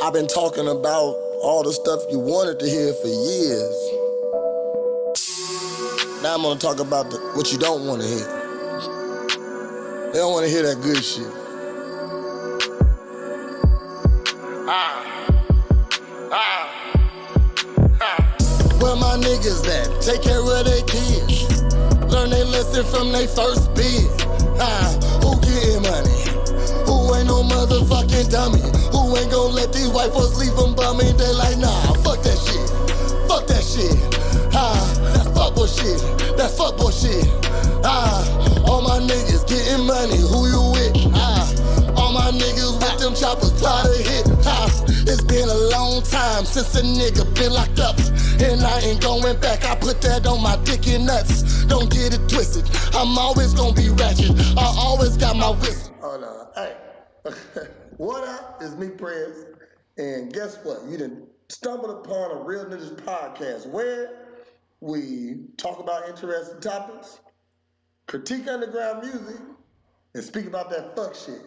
I've been talking about all the stuff you wanted to hear for years. Now I'm gonna talk about what you don't want to hear. They don't want to hear that good shit. Where my niggas at? Take care of their kids. Learn their lesson from their first bid. Who getting money? Who ain't no motherfucking dummy? Who ain't gon' let these white folks leave them bumming? They like, nah, fuck that shit. Fuck that shit. That fuckboy shit. That fuckboy shit. All my niggas getting money. Who you with? All my niggas with them choppers try to hit. It's been a long time since a nigga been locked up, and I ain't going back. I put that on my dick and nuts. Don't get it twisted. I'm always gonna be ratchet. I always got my whistle. Hold on. Hey. What up? It's me, Prez. And guess what? You done stumbled upon a Real Niggas podcast where we talk about interesting topics, critique underground music, and speak about that fuck shit.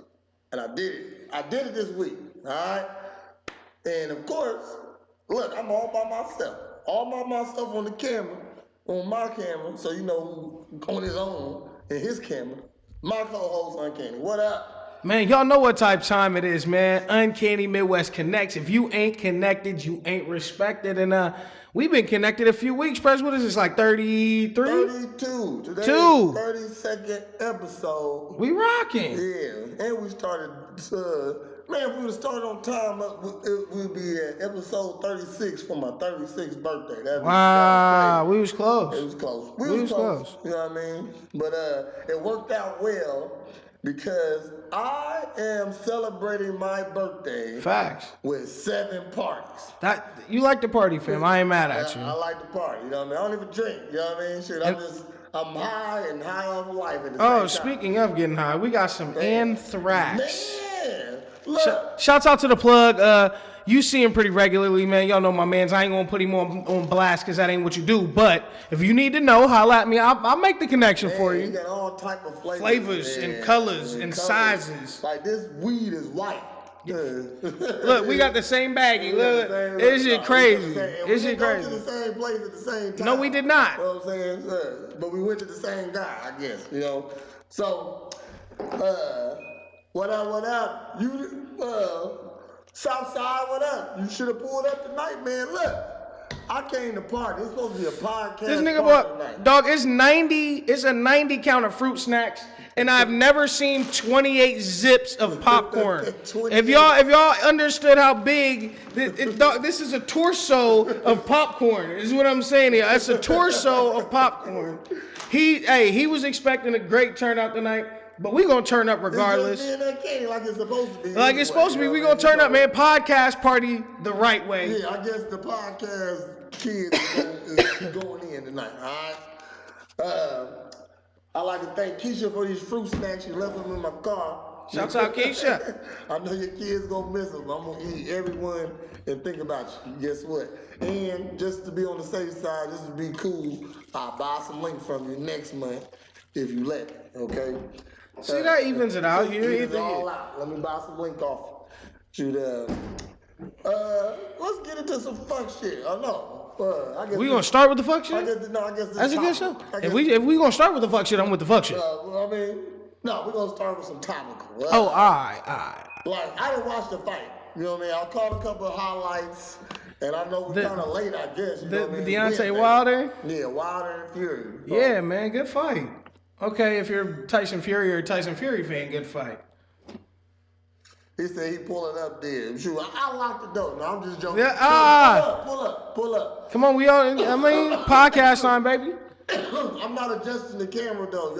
And I did it. I did it this week. Alright? And of course, look, I'm all by myself. All by myself on the camera, on my camera, so you know who on his own, and his camera. My co-host, Uncanny. What up? Man, y'all know what type time it is, man. Uncanny Midwest Connects. If you ain't connected, you ain't respected. And we've been connected a few weeks. Prez, what is this, like 33? 32. Today's 32nd episode. We rocking. Yeah, and we started, man, if we would have started on time, we'd be at episode 36 for my 36th birthday. Wow, we was close. It was close. We was close. You know what I mean? But it worked out well because I am celebrating my birthday. Facts. With 7 parties. That you like the party, fam. I ain't mad at you. I like the party. You know what I mean? I don't even drink. You know what I mean? Shit, I'm high and high off life at the same time. Speaking of getting high, we got some anthrax. Man, look. Shouts out to the plug. You see him pretty regularly, man. Y'all know my mans. I ain't gonna put him on blast because that ain't what you do. But if you need to know, holla at me. I'll make the connection for you. You got all type of flavors and colors and sizes. Like this weed is white. Look, we got the same baggie. Look, this shit crazy. This shit crazy. We went to the same place at the same time. No, we did not. You know what I'm saying? But we went to the same guy, I guess. You know. So, what up? You, Southside, what up? You should have pulled up tonight, man. Look, I came to party. It's supposed to be a podcast. This nigga bought, dog, it's a 90 count of fruit snacks, and I've never seen 28 zips of popcorn. If y'all understood how big, dog, this is a torso of popcorn, is what I'm saying here. It's a torso of popcorn. He was expecting a great turnout tonight. But we gonna turn up regardless. Like it's supposed to be. Like it's supposed to be. We gonna turn up, man. Podcast party the right way. Yeah, I guess the podcast kids is going in tonight. All right. I like to thank Keisha for these fruit snacks. She left them in my car. Shouts out Keisha. I know your kids gonna miss them. I'm gonna eat everyone and think about you. Guess what? And just to be on the safe side, just to be cool, I'll buy some link from you next month if you let me. Okay. See, that evens it out. Evens all out. Let me buy some link off. Shoot, let's get into some fuck shit. I know. I guess we gonna start with the fuck shit? I guess that's a good show. If we gonna start with the fuck shit, I'm with the fuck shit. I mean, no, we're gonna start with some topical. Right? Oh, all right. Like, I didn't watch the fight. You know what I mean? I caught a couple of highlights, and I know we're kind of late, I guess. You know what I mean? Deontay Wilder? Yeah, Wilder and Fury. Yeah, man, good fight. Okay, if you're Tyson Fury or a Tyson Fury fan, good fight. He said he pulling up there. Shoot, I locked the door. No, I'm just joking. Yeah, pull up. Come on, podcast time, baby. I'm not adjusting the camera, though.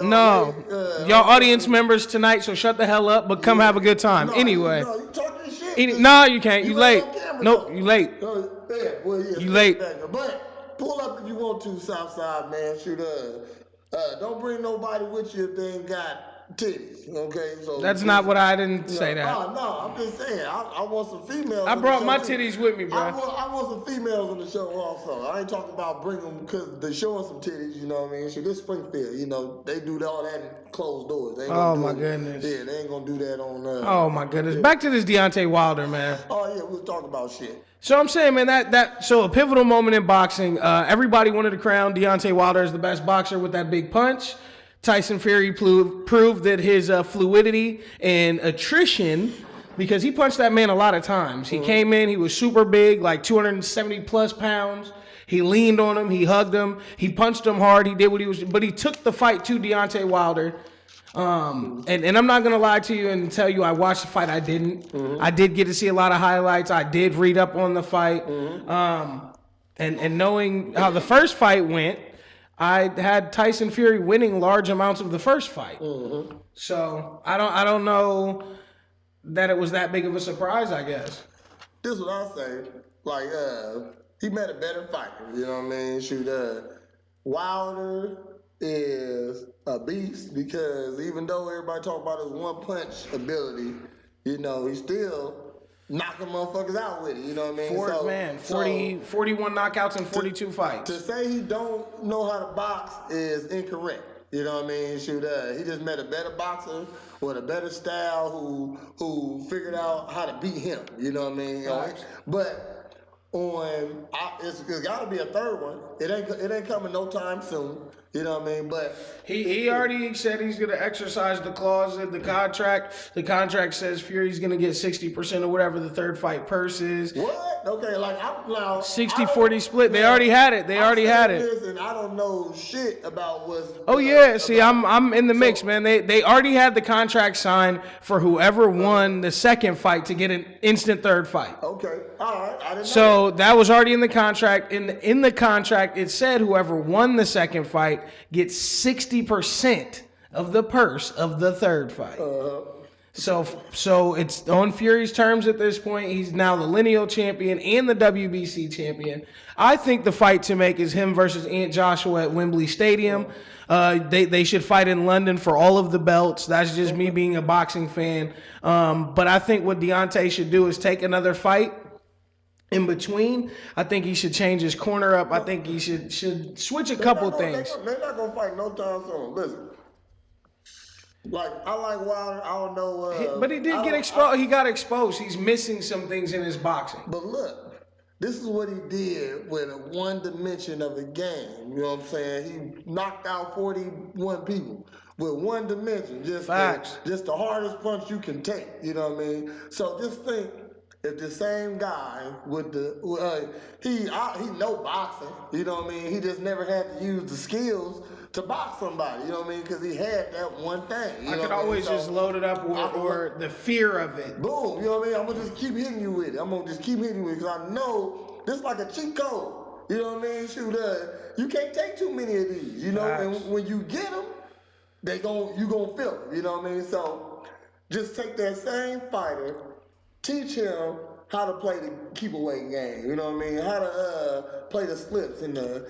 Y'all audience members tonight, so shut the hell up, but come have a good time. Anyway. You talking shit. No, you can't. You late. Nope, you late. You late. But pull up if you want to, Southside, man. Shoot, don't bring nobody with you if they ain't got titties. Okay, so That's not what I didn't say that. No, I'm just saying. I want some females. I brought my titties with me, bro. I want some females on the show also. I ain't talking about bringing them because they're showing some titties. You know what I mean? Shit, this Springfield. You know they do all that in closed doors. They ain't Oh gonna my do goodness. Yeah, they ain't gonna do that on. Oh my goodness. Back to this Deontay Wilder, man. Oh yeah, we'll talk about shit. So I'm saying, man, so a pivotal moment in boxing. Everybody wanted to crown Deontay Wilder as the best boxer with that big punch. Tyson Fury proved that his fluidity and attrition, because he punched that man a lot of times. He came in, he was super big, like 270 plus pounds. He leaned on him, he hugged him, he punched him hard, he did what he was, but he took the fight to Deontay Wilder. And I'm not gonna lie to you and tell you I watched the fight. I didn't. I did get to see a lot of highlights. I did read up on the fight. And knowing how the first fight went, I had Tyson Fury winning large amounts of the first fight. So I don't know that it was that big of a surprise, I guess. This is what I say. Like, he met a better fighter. You know what I mean? Shoot, Wilder is a beast because even though everybody talk about his one punch ability, you know, he still knocking motherfuckers out with it, you know what I mean? 41 knockouts in 42 fights. To say he don't know how to box is incorrect. You know what I mean? Shoot, he just met a better boxer with a better style who figured out how to beat him. You know what I mean? But it's got to be a third one. It ain't coming no time soon. You know what I mean? But he already said he's going to exercise the clause in the contract. The contract says Fury's going to get 60% or whatever the third fight purse is. What? Okay, like I'm now 60-40 split. They already had it. Listen, I don't know shit about what's. Oh yeah, see, I'm in the mix, man. They already had the contract signed for whoever won the second fight to get an instant third fight. Okay, all right. I didn't know that was already in the contract. In the contract, it said whoever won the second fight gets 60% of the purse of the third fight. So it's on Fury's terms at this point. He's now the lineal champion and the WBC champion. I think the fight to make is him versus Ant Joshua at Wembley Stadium. They should fight in London for all of the belts. That's just me being a boxing fan. But I think what Deontay should do is take another fight in between. I think he should change his corner up. I think he should switch a couple things. They're not gonna fight no time soon. Listen. Like, I like Wilder, I don't know. But he did get exposed. He got exposed. He's missing some things in his boxing. But look, this is what he did with a one dimension of a game. You know what I'm saying? He knocked out 41 people with one dimension. Just the hardest punch you can take. You know what I mean? So just think, if the same guy with he know boxing. You know what I mean? He just never had to use the skills to box somebody, you know what I mean? Because he had that one thing. I could always just load it up or the fear of it. Boom, you know what I mean? I'm going to just keep hitting you with it. Because I know this is like a cheat code. You know what I mean? Shoot, you can't take too many of these, you know? And when you get them, you going to feel it, you know what I mean? So just take that same fighter, teach him how to play the keep away game, you know what I mean? How to play the slips in the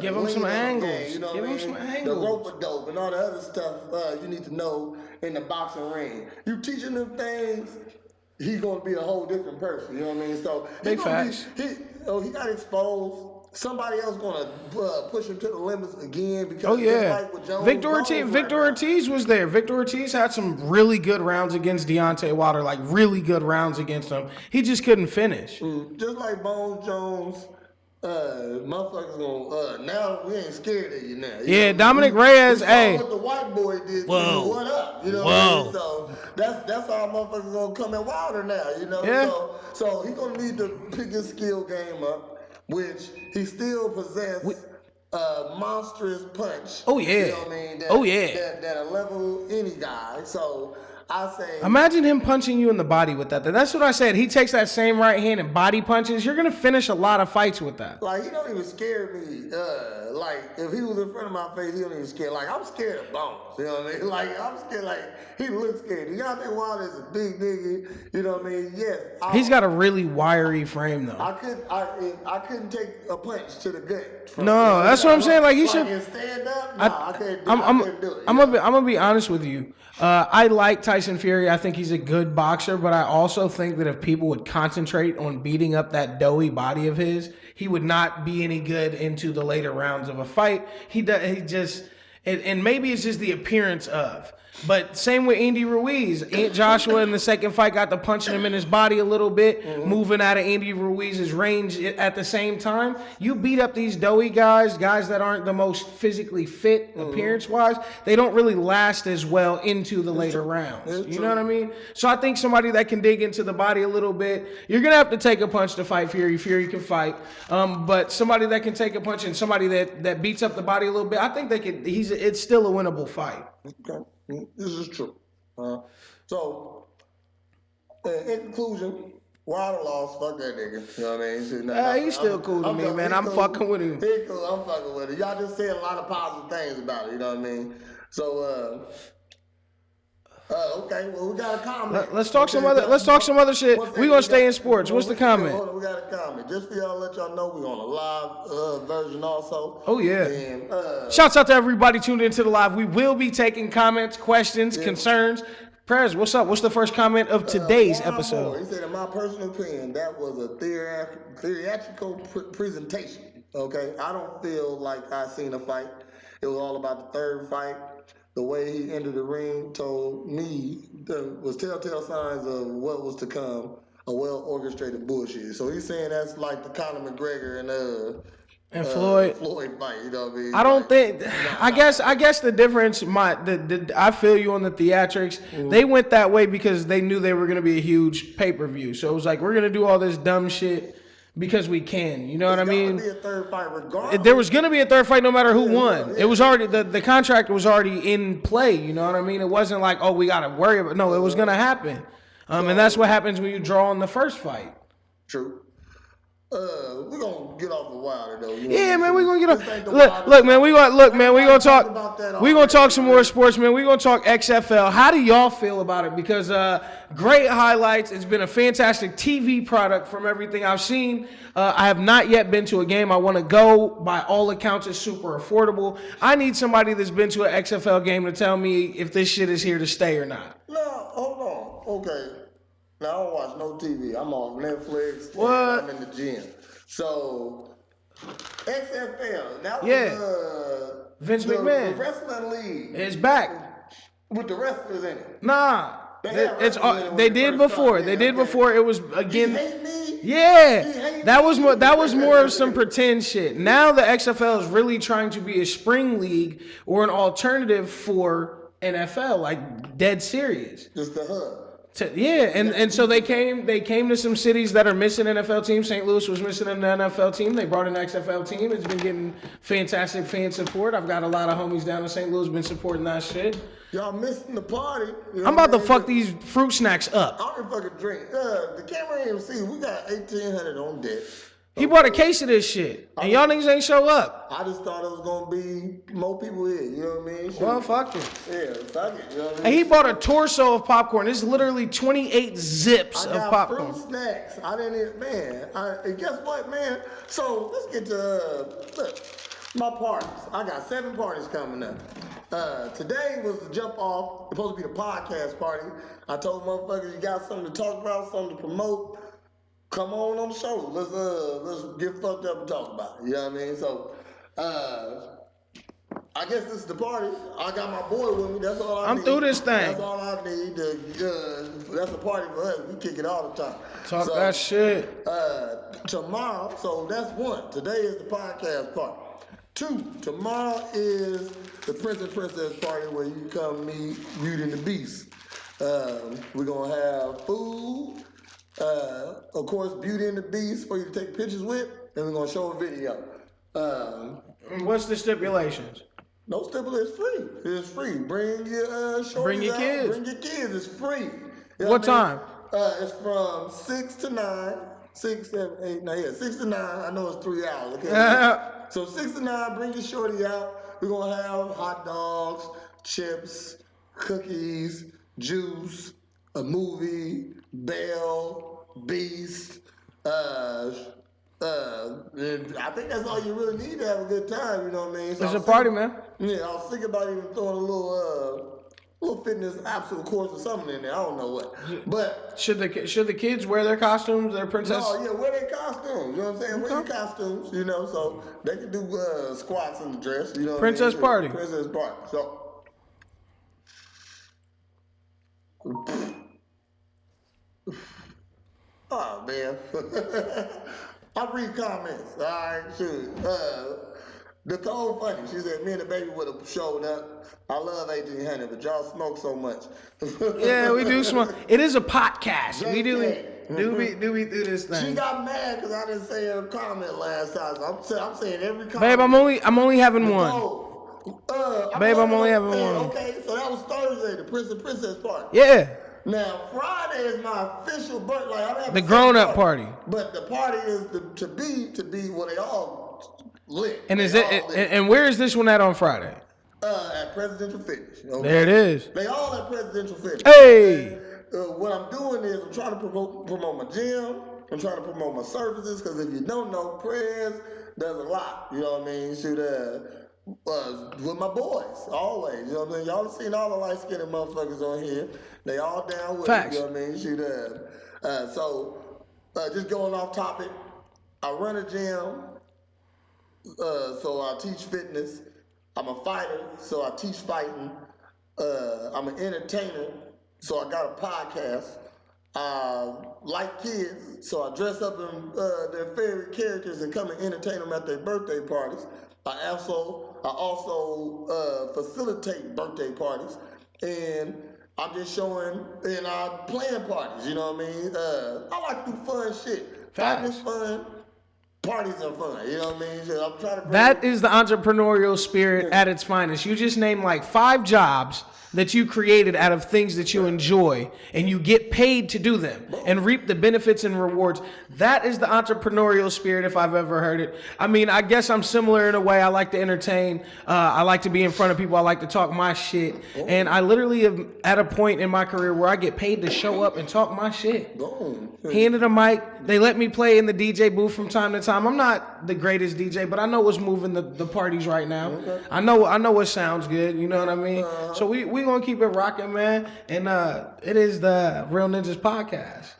give him some angles. Game, you know give what I him mean? some angles. The rope-a-dope and all the other stuff you need to know in the boxing ring. You teaching them things, he's gonna be a whole different person. You know what I mean? So big facts. He got exposed. Somebody else gonna push him to the limits again because like with Jones, Victor Ortiz was there. Victor Ortiz had some really good rounds against Deontay Wilder, like really good rounds against him. He just couldn't finish. Just like Bones Jones, motherfuckers gonna now we ain't scared of you now. You know, Dominic Reyes. What the white boy did. What up? You know what I mean? So that's how motherfuckers gonna come at Wilder now. You know. Yeah. So he gonna need to pick his skill game up. Which he still possessed a monstrous punch. Oh yeah. You know what I mean? That'll level any guy. So I say. Imagine him punching you in the body with that. That's what I said. He takes that same right hand and body punches. You're gonna finish a lot of fights with that. Like, he don't even scare me. Like, if he was in front of my face, he don't even scare. Like, I'm scared of Bones. You know what I mean? Like, I'm scared. Like, he looks scared. Deontay Wilder is a big nigga. You know what I mean? Yes. He's got a really wiry frame, though. I couldn't take a punch to the gut. No, that's what I'm saying. Like, he should stand up. Nah, I couldn't do it. I'm gonna be honest with you. I like Tyson Fury. I think he's a good boxer, but I also think that if people would concentrate on beating up that doughy body of his, he would not be any good into the later rounds of a fight. He just, and maybe it's just the appearance of. But same with Andy Ruiz. Joshua in the second fight got to punching him in his body a little bit, moving out of Andy Ruiz's range at the same time. You beat up these doughy guys that aren't the most physically fit appearance-wise. They don't really last as well into the later rounds. You know what I mean? So I think somebody that can dig into the body a little bit, you're going to have to take a punch to fight Fury. Fury can fight. But somebody that can take a punch and somebody that beats up the body a little bit, I think they could. It's still a winnable fight. Okay. This is true. So, in conclusion, Wilder lost. Fuck that nigga. You know what I mean? He's still cool to me, man. I'm fucking with him. He cool. I'm fucking with him. Y'all just saying a lot of positive things about it. You know what I mean? So, okay. Well, we got a comment. Let's talk some other shit. We gonna stay in sports. What's the comment? Hold on, we got a comment. Just for y'all to let y'all know, we on a live version also. Oh yeah. And, shouts out to everybody tuned into the live. We will be taking comments, questions, concerns. Prez, what's up? What's the first comment of today's episode? He said, in my personal opinion, that was a theatrical presentation. Okay, I don't feel like I seen a fight. It was all about the third fight. The way he entered the ring told me was telltale signs of what was to come, a well-orchestrated bullshit. So he's saying that's like the Conor McGregor and Floyd fight. You know what I mean? I don't think. I guess the difference. I feel you on the theatrics. They went that way because they knew they were going to be a huge pay-per-view. So it was like, we're going to do all this dumb shit because we can. You know what I mean? There was going to be a third fight regardless. There was going to be a third fight no matter who won. It was already, the contract was already in play. You know what I mean? It wasn't like, oh, we got to worry about it. No, it was going to happen. And that's what happens when you draw in the first fight. True. We're gonna get off the Wilder though. You know yeah, man, we're gonna get off. Look, man, we're gonna talk some more sports, man. We're gonna talk XFL. How do y'all feel about it? Because great highlights. It's been a fantastic TV product from everything I've seen. I have not yet been to a game. I want to go. By all accounts, it's super affordable. I need somebody that's been to an XFL game to tell me if this shit is here to stay or not. No, hold on. Okay. Now, I don't watch no TV. I'm on Netflix. What? I'm in the gym. So, XFL. That was Vince McMahon. The wrestling league. It's back. With the wrestlers in it. Nah. They did before. They did before. It was again. You hate me? Yeah. That was more of some pretend shit. Now the XFL is really trying to be a spring league or an alternative for NFL, like dead serious. Just the hub. And so they came to some cities that are missing NFL teams. St. Louis was missing an NFL team. They brought an XFL team. It's been getting fantastic fan support. I've got a lot of homies down in St. Louis been supporting that shit. Y'all missing the party. You know I'm about to fuck these fruit snacks up. I don't fucking drink. The camera ain't see. We got 1,800 on deck. He bought a case of this shit, and y'all niggas ain't show up. I just thought it was gonna be more people here. You know what I mean? Well, fuck it. Yeah, fuck it. You know what I mean? And he bought a torso of popcorn. This is literally 28 zips of popcorn. Fruit snacks. I didn't even, man. And guess what, man? So let's get to my parties. I got 7 parties coming up. Today was the jump off. Supposed to be the podcast party. I told motherfuckers, you got something to talk about, something to promote. Come on the show. Let's get fucked up and talk about it. You know what I mean? So, I guess this is the party. I got my boy with me. That's all I need. I'm through this thing. That's all I need. That's a party for us. We kick it all the time. Talk that shit. Tomorrow, so that's 1. Today is the podcast party. 2, tomorrow is the Prince and Princess party where you come meet Beauty and the Beast. We're going to have food. Of course, Beauty and the Beast for you to take pictures with, and we're gonna show a video. What's the stipulations? No stipulate. It's free. It's free. Bring your shorties Bring your out. kids. Bring your kids. It's free. You know What I mean? time? It's from 6 to 9. 6, 7, 8, 9. Yeah, 6 to 9. I know it's 3 hours. Okay. So 6 to 9. Bring your shorty out. We're gonna have hot dogs, chips, cookies, juice, a movie, Belle, Beast. And I think that's all you really need to have a good time, you know what I mean? So It's a party, man. Yeah, I was thinking about even throwing a little fitness obstacle course or something in there. I don't know what. But should the kids wear their costumes, their princess? No, yeah, wear their costumes. You know what I'm saying? Wear your costumes, you know, so they can do squats in the dress, you know. Princess party. Princess party. So oh man. I read comments. All right, shoot. Nicole funny. She said me and the baby would have showed up. I love 1800, but y'all smoke so much. Yeah, we do smoke. It is a podcast. We do this thing. She got mad because I didn't say her comment last time. So I'm saying every comment. Babe, I'm only having one. Babe, I'm only having one. Okay, so that was Thursday, the Prince and Princess party. Yeah. Now Friday is my official birthday. Like, the grown-up party. But the party is to be where they all lit. And and where is this one at on Friday? At Presidential Fitness. Okay? There it is. They all at Presidential Fitness. Hey. What I'm doing is I'm trying to promote my gym. I'm trying to promote my services because if you don't know, Prez does a lot. You know what I mean? Shoot, with my boys, always. You know what I mean? Y'all have seen all the light-skinned motherfuckers on here. They all down with Facts. it. You know what I mean? Shoot, just going off topic, I run a gym, so I teach fitness. I'm a fighter, so I teach fighting. I'm an entertainer, so I got a podcast. I like kids, so I dress up in their favorite characters and come and entertain them at their birthday parties. I also facilitate birthday parties, and I'm just showing, and I plan parties. You know what I mean? I like to do fun shit. Fighting is fun. Parties are fun. You know what I mean? So I'm trying to. That is the entrepreneurial spirit at its finest. You just named like 5 jobs that you created out of things that you enjoy, and you get paid to do them and reap the benefits and rewards. That is the entrepreneurial spirit if I've ever heard it. I mean, I guess I'm similar in a way. I like to entertain. I like to be in front of people. I like to talk my shit. And I literally am at a point in my career where I get paid to show up and talk my shit. Handed a mic. They let me play in the DJ booth from time to time. I'm not the greatest DJ, but I know what's moving the parties right now. I know what sounds good. You know what I mean? So we gonna keep it rocking, man. And it is the Real Ninjas Podcast.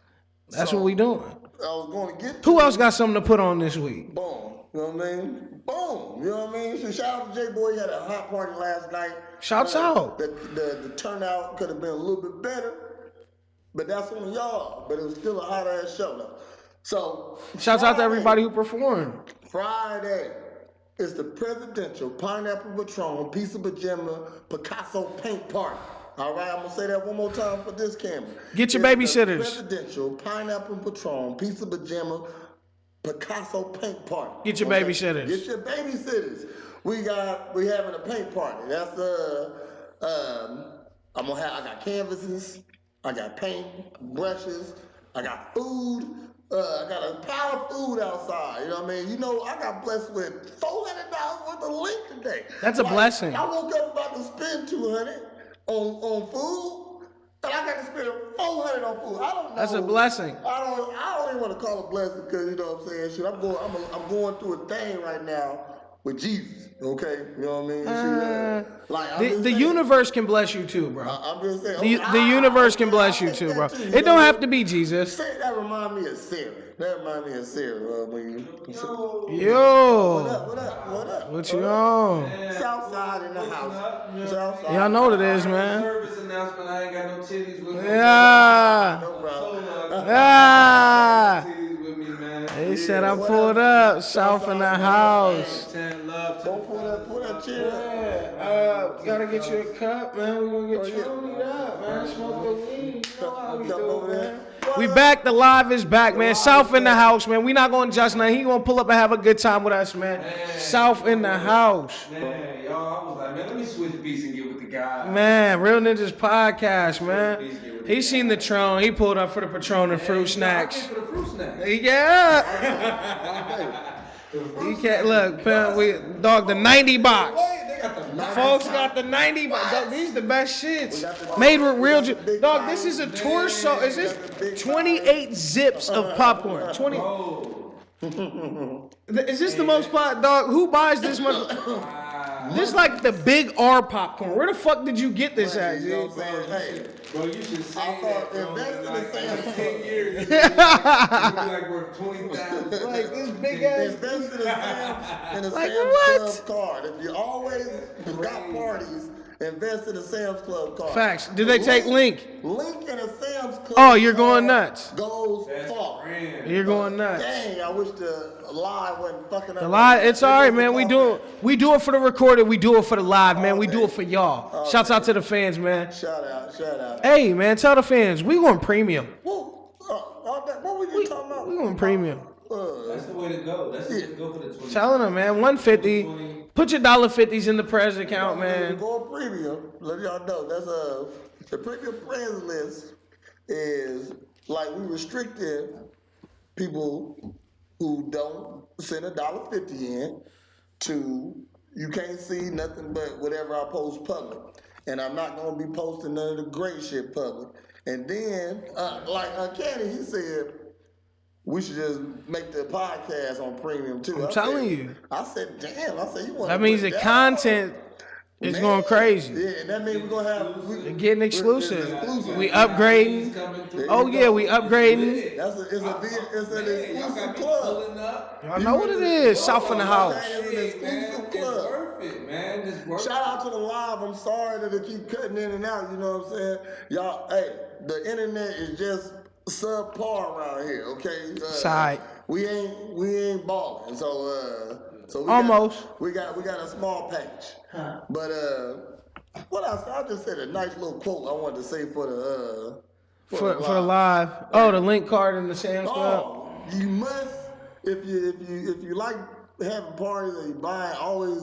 That's what we doing. I was going to get. Who else got something to put on this week? Boom. You know what I mean? Boom. You know what I mean? So shout out to J-Boy. He had a hot party last night. Shouts out. The turnout could have been a little bit better, but that's on y'all. But it was still a hot ass show though. So shouts out to everybody who performed. Friday is the Presidential Pineapple Patron Pizza Pajama Picasso Paint Party. All right, I'm going to say that one more time for this camera. Get your babysitters. Presidential Pineapple Patron Pizza Pajama Picasso Paint Party. Get your babysitters. Get your babysitters. We having a paint party. That's I got canvases, I got paint, brushes, I got food. I got a pile of food outside. You know what I mean? You know, I got blessed with $400 worth of link today. That's a blessing. I woke up about to spend $200 on food, and I got to spend $400 on food. I don't know. That's a blessing. I don't even want to call it a blessing because you know what I'm saying. Shit, I'm going through a thing right now with Jesus. Okay, you know what I mean? The universe can bless you too, bro. I'm just saying. The universe can bless you too, bro. It don't have to be Jesus. That remind me of Sarah. Yo. What up? What you on? Southside in the house. Southside. Y'all know what it is, man. Service announcement. I ain't got no titties with me. Yeah. No problem. Yeah. Titties with me, man. He said I pulled up. South in the house. Don't pull that chair. Gotta get you a cup, man. We gonna get you up, man. Smoke the weed. You know how we do, man. We back. The live is back, man. South in the house, man. We not going to adjust nothing. He going to pull up and have a good time with us, man. South in the house. Man, y'all, I was like, man, let me switch beats and get with the guy. Man, Real Ninjas Podcast, man. He seen the Tron. He pulled up for the Patron and fruit snacks. For the fruit snacks. Yeah. He can't look, man. Dog, the 90 box. Folks got the 90 box. Dog, these the best shits. Made with real. Dog, this is a torso. Is this 28 zips of popcorn? 20. Is this the most pot, dog? Who buys this much? This is like the big R popcorn. Where the fuck did you get this at, G? Bro, you should say that, bro. Invest in the same 10 years. You'd be like worth 20,000. Like this big ass. Invest in a Like Sam's what? Club card. If you always got parties, invest in a Sam's Club card. Facts. Did they take Link? Link in a Sam's Club. Oh, you're going card nuts. Goes far. You're going nuts. Dang, I wish the live wasn't fucking up. The live, it's all right, man. We do it for the recorded. We do it for the live, man. We do it for y'all. Shouts out to the fans, man. Shout out. Hey, man, tell the fans we going premium. What were you talking about? We going premium. That's the way to go. That's the way to go for the 20. Telling them, man, 150. Put your $50s in the Prez account, man. Go premium. Let y'all know that's the premium Prez list is like we restricted people who don't send $1.50 in to you can't see nothing but whatever I post public. And I'm not gonna be posting none of the great shit public. And then, like Kenny, he said we should just make the podcast on premium too. I'm telling you. I said, damn. I said you want. That means the content is going crazy. Yeah, and that means we're gonna have Getting exclusive. exclusive. We upgrading. Oh yeah, we upgrading. It's an exclusive club. Y'all know what it is. South in the house. It's an Man, exclusive it's club. worth it, man. It's worth it. Shout out to the live. I'm sorry that it keep cutting in and out. You know what I'm saying? Y'all, hey, the internet is just subpar around here. Okay. Side. We ain't balling. So we Almost. We got a small patch. But what else? I just said a nice little quote I wanted to say for the For the live. Oh, the link card in the Sam's Club. Oh, you must if you like having parties or you buying always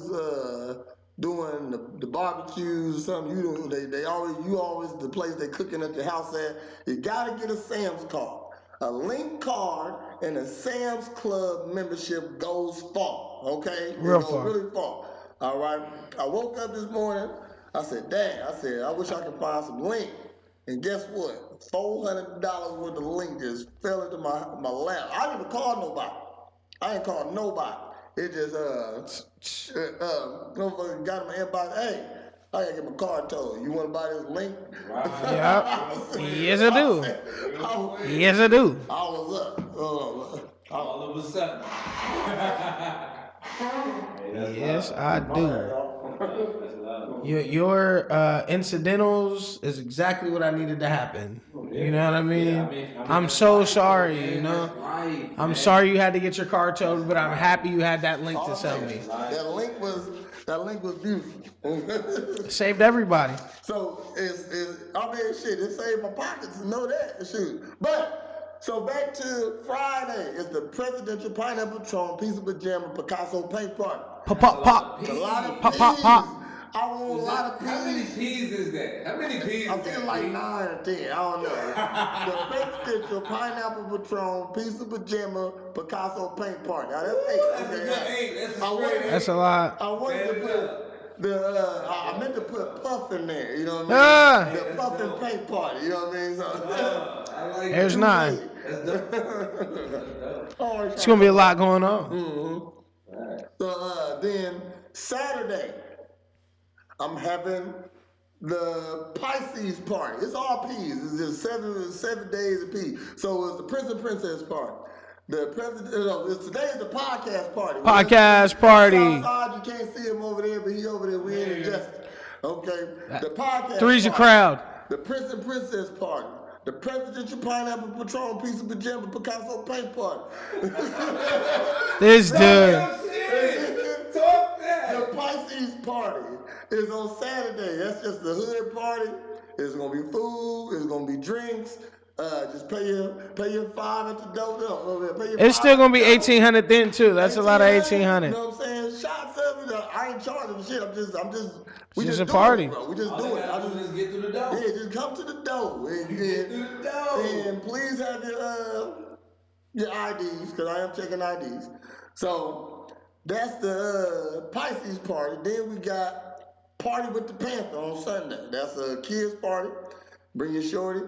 doing the barbecues or something. You always the place they cooking at your house at. You gotta get a Sam's card. A link card and a Sam's Club membership goes far. Okay, Real it goes far. really far. All right. I woke up this morning. I said, "Dang!" I wish I could find some link. And guess what? $400 worth of link just fell into my lap. I didn't even call nobody. I ain't called nobody. It just motherfucker got in my inbox. Hey, I gotta get my car towed. You wanna buy this link? Yep. Yes, I do. Yes, I do. I was up. All of a sudden. Yes, I do. Your incidentals is exactly what I needed to happen. You know what I mean? I'm so sorry, you know? I'm sorry you had to get your car towed, but I'm happy you had that link to sell me. That link was beautiful. Saved everybody. So it saved my pockets to know that. Shoot. But so back to Friday. It's the presidential pineapple Patron piece of pajama Picasso paint party. Pop, pop, pop. A lot of Pop, peas. pop, pop. I want a lot of peas. How many peas is that? How many peas I is feel that? like 9 or 10. I don't know. The presidential pineapple Patron piece of pajama Picasso paint party. Now that's 8. That's a good 8. That's a I straight wanted- 8. That's a lot. I wanted to put I meant to put Puff in there, you know what I mean? Ah. The Puff and paint party, you know what I mean? So, I like There's that. 9. That's dope. always It's gonna be a lot going on. Mm-hmm. So then Saturday, I'm having the Pisces party. It's all peas. It's just seven days of peas. So it's the Prince and Princess party. The president. Today is the podcast party. Podcast party. Outside, you can't see him over there, but he over there. We ain't adjusting. Okay. The podcast. Three's your party. crowd. The Prince and Princess party. The presidential pineapple Patron piece of pajama Picasso paint party. This dude. Talk that. The Pisces party is on Saturday. That's just the hood party. It's gonna be food. It's gonna be drinks. Just pay your $5 at the door. No, pay your It's $5 still gonna be at the door. 1,800 then too. That's a lot of 1,800. You know what I'm saying? Shots of it. I ain't charging shit. I'm just. We Just just a do party. It, bro. We just All do they it. gotta do is get through the door. Yeah, just come to the door. And, Get through the door. and please have your IDs, because I am checking IDs. So that's the Pisces party. Then we got Party with the Panther on Sunday. That's a kids party. Bring your shorty.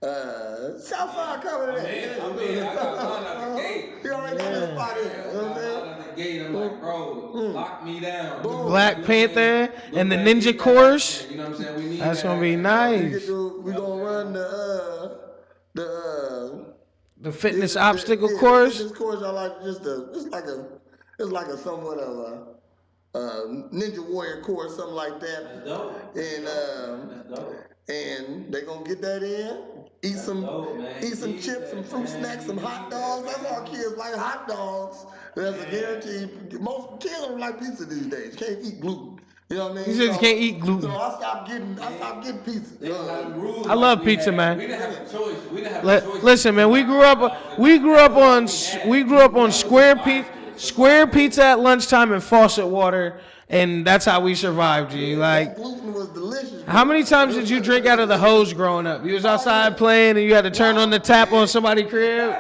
Southside coming in. I got one out the gate. You already got this spot in. You know what I'm saying? Out the gate, I'm like, bro, lock me down. Black Panther and the Ninja Course. You know what I'm saying? We need That's that. gonna be nice. We gonna run The fitness obstacle course. Fitness course, I like it's like a somewhat of a Ninja Warrior course, something like that. That's dope. And That's dope. and they gonna get that in. Eat some chips, some fruit snacks, some hot dogs. That's all kids like, hot dogs. That's a guarantee. Most kids don't like pizza these days. Can't eat gluten. You know what I mean? You just can't eat gluten. So I stopped getting pizza. I love pizza, man. We didn't have a choice. We didn't have a choice. Listen, man, we grew up on square pizza at lunchtime and faucet water, and that's how we survived, G. Like, That gluten was delicious. how many times did you drink out of the hose growing up? You was outside playing and you had to turn on the tap on somebody's crib.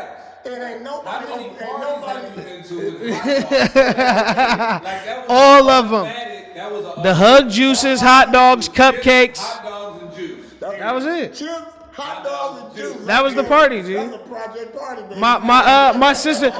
It ain't nobody. How many Ain't parties nobody. have you been to with hot dogs? All of them. That was The hug juices, hot dogs, cupcakes. Hot dogs and juice. That was it. Chips, hot dogs, and juice. That was the party, G. That's a project party, baby. My sister,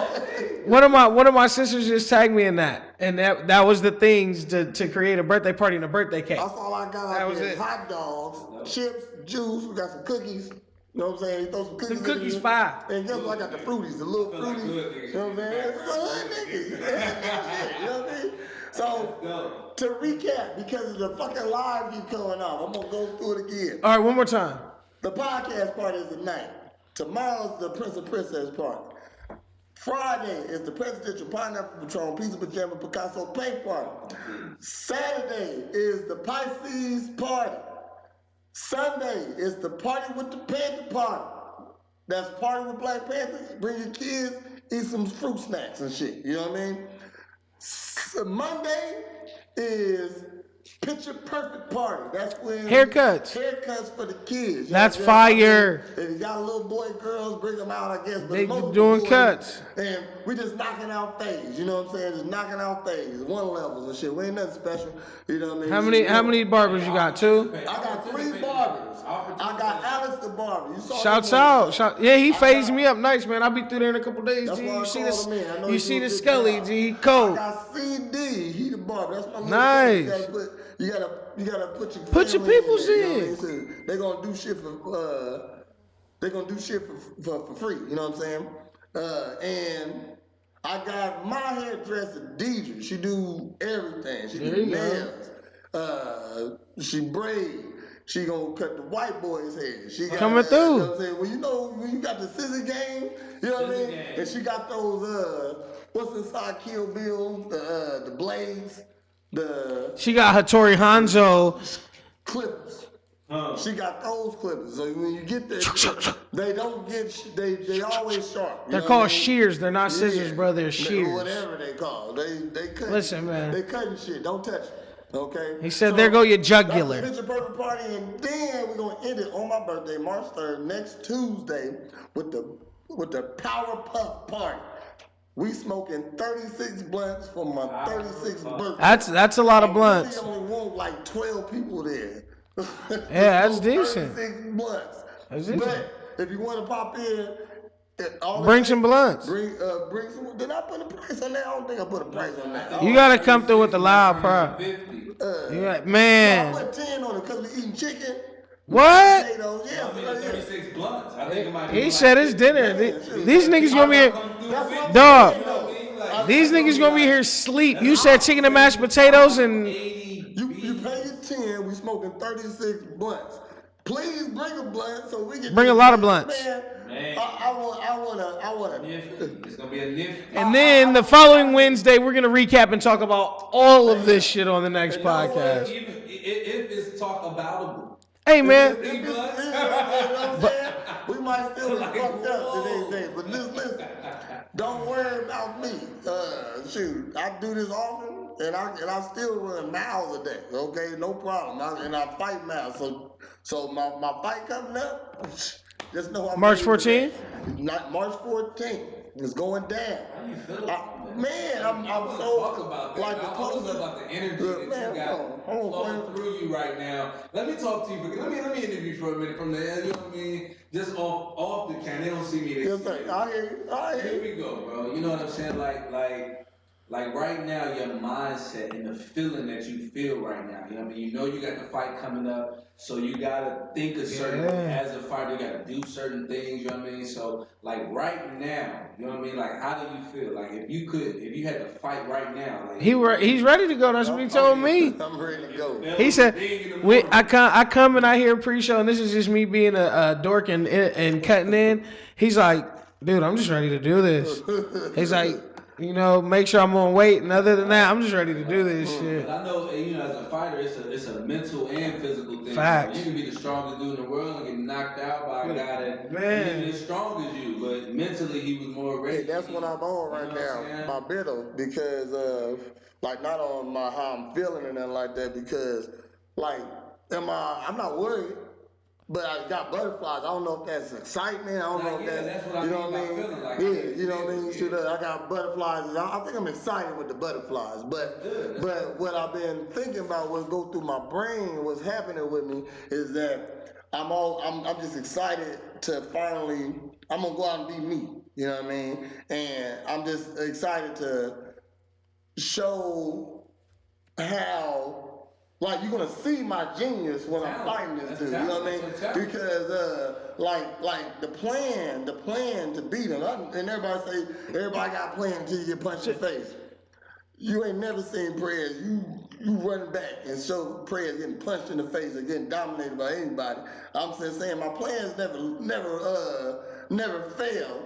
one of my sisters just tagged me in that, and that was the things to create a birthday party and a birthday cake. That's all I got That out was there. it. Hot dogs, chips, juice. We got some cookies. You know what I'm saying? You throw some cookies. Them cookies in there. fire. And guess what? I got the fruities, the little Feel like fruities. good You know what I'm saying? It's a hood nigga. You know what I mean? So to recap, because of the fucking live keep coming off, I'm gonna go through it again. All right, one more time. The podcast party is tonight. Tomorrow's the Prince and Princess party. Friday is the Presidential Pineapple Patron Pizza Pajama Picasso Paint party. Saturday is the Pisces party. Sunday is the Party with the Panther party. That's Party with Black Panthers. Bring your kids, eat some fruit snacks and shit. You know what I mean? Monday is Picture Perfect party. That's when Haircuts for the kids. You That's know what I'm saying? fire. If you got little boy, girls, bring them out, I guess. But They most doing boys, cuts. And we just knocking out phase. You know what I'm saying? Just knocking out phase. One levels and shit. We ain't nothing special. You know what I mean? How many barbers you got? 2? I got 3 barbers. I got Alex the barber. You saw Shouts him out. Yeah, he phased me up nice, man. I'll be through there in a couple days, That's G. why I You see called him in. I know you he see do a the good Scully, job. G. He I cold. got CD. He the barber. That's my little Nice. thing. You gotta Put your family peoples there, you know in. what I mean? So they gonna do shit for free. You know what I'm saying? And I got my hairdresser, Deidre. She do everything. She There do you go. nails. She braid. She gonna cut the white boy's hair. She got Coming through. You know what I'm saying? When you got the scissor game, you know what I mean? game. And she got those what's inside Kill Bill, the blades, the She got Hattori Hanzo. clippers. She got those clippers. So when you get there, they don't get. They always sharp. You They're know called what I mean? shears. They're not scissors, bro. They're They- shears. Whatever they call. They cut. Listen, man. They cutting shit. Don't touch it. Okay. He said, "There go your jugular." That's the Picture Perfect party, and then we're gonna end it on my birthday, March 3rd, next Tuesday, with the Power Puff party. We smoking 36 blunts for my 36th birthday. That's a lot of blunts. We only want like 12 people there. Yeah, that's decent. 36 blunts. That's decent. But if you want to pop in, Bring some blunts. Bring some. Did I put a price on that? I don't think I put a price on that. You gotta come through with the loud price. 50. You got, I man. put 10 on it because we eating chicken. What? Potatoes. Yeah, I mean, 36 blunts. I think it might be He like said it's dinner. These niggas gonna be here. That's what I'm Dog. saying, though. Like, These niggas gonna be here sleep. You said chicken and mashed potatoes and 80 You pay your 10. We smoking 36 blunts. Please bring a blunt so we can Bring a lot of blunts. Man. I want nifty. It's gonna be a nifty. and then the following Wednesday we're gonna recap and talk about all of this shit on the next podcast. Even if it's talk aboutable. Hey man, Big blunts. We might still be Like, fucked up whoa. today, but listen, don't worry about me. Shoot, I do this often, and I still run miles a day. Okay, no problem. And I fight miles. So my fight coming up. Just know I'm March ready for that. 14th? Not March 14th. It's going down. How you feel about that? Man, I'm I wanna so talk about that. like I the wanna closer. know about the energy that Man, you got hold on, flowing man. through you right now. Let me talk to you. Let me interview you for a minute from the end. You know what I mean? Just off the camera. They don't see me. They Yes, see sir. you. I hear you. I hear Here you. we go, bro. You know what I'm saying? Like right now, your mindset and the feeling that you feel right now. You know what I mean? You know you got the fight coming up, so you gotta think a certain way as a fighter. You gotta do certain things. You know what I mean? So like right now, you know what I mean? Like how do you feel? Like if you had to fight right now, like He's ready to go. That's what he told me. I'm ready to go. He said, I come and I hear pre-show, and this is just me being a dork and cutting in. He's like, dude, I'm just ready to do this. He's like, make sure I'm on weight, and other than that, I'm just ready to do this shit. But I know, as a fighter, it's a mental and physical thing. Facts. You can be the strongest dude in the world and get knocked out by a guy that isn't as strong as you, but mentally he was more ready. Hey, that's what I'm on right now, my middle, because like not on my how I'm feeling and nothing like that, because like I'm not worried. But I got butterflies. I don't know if that's excitement. I don't know if that's what I you know mean what I by mean. feeling like You know what I mean. Shoot, I got butterflies. I think I'm excited with the butterflies. But what I've been thinking about, what go through my brain, what's happening with me, is that I'm just excited to finally. I'm gonna go out and be me. You know what I mean. And I'm just excited to show how. Like you're gonna see my genius when I'm fighting this dude, you know what I mean? Because like the plan to beat him, and everybody got a plan until you get punched in the face. You ain't never seen Prez. You running back and show Prez getting punched in the face or getting dominated by anybody. I'm just saying my plans never fail.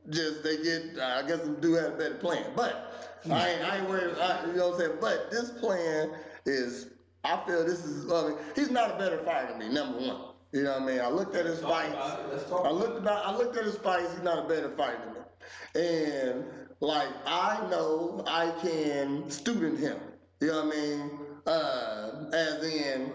Just they get. I guess some do have a better plan, but I ain't worried. You know what I'm saying? But this plan is. I feel this is. He's not a better fighter than me. Number one. You know what I mean? I looked at his fights. I looked at his fights. He's not a better fighter than me. And like I know I can student him. You know what I mean? As in,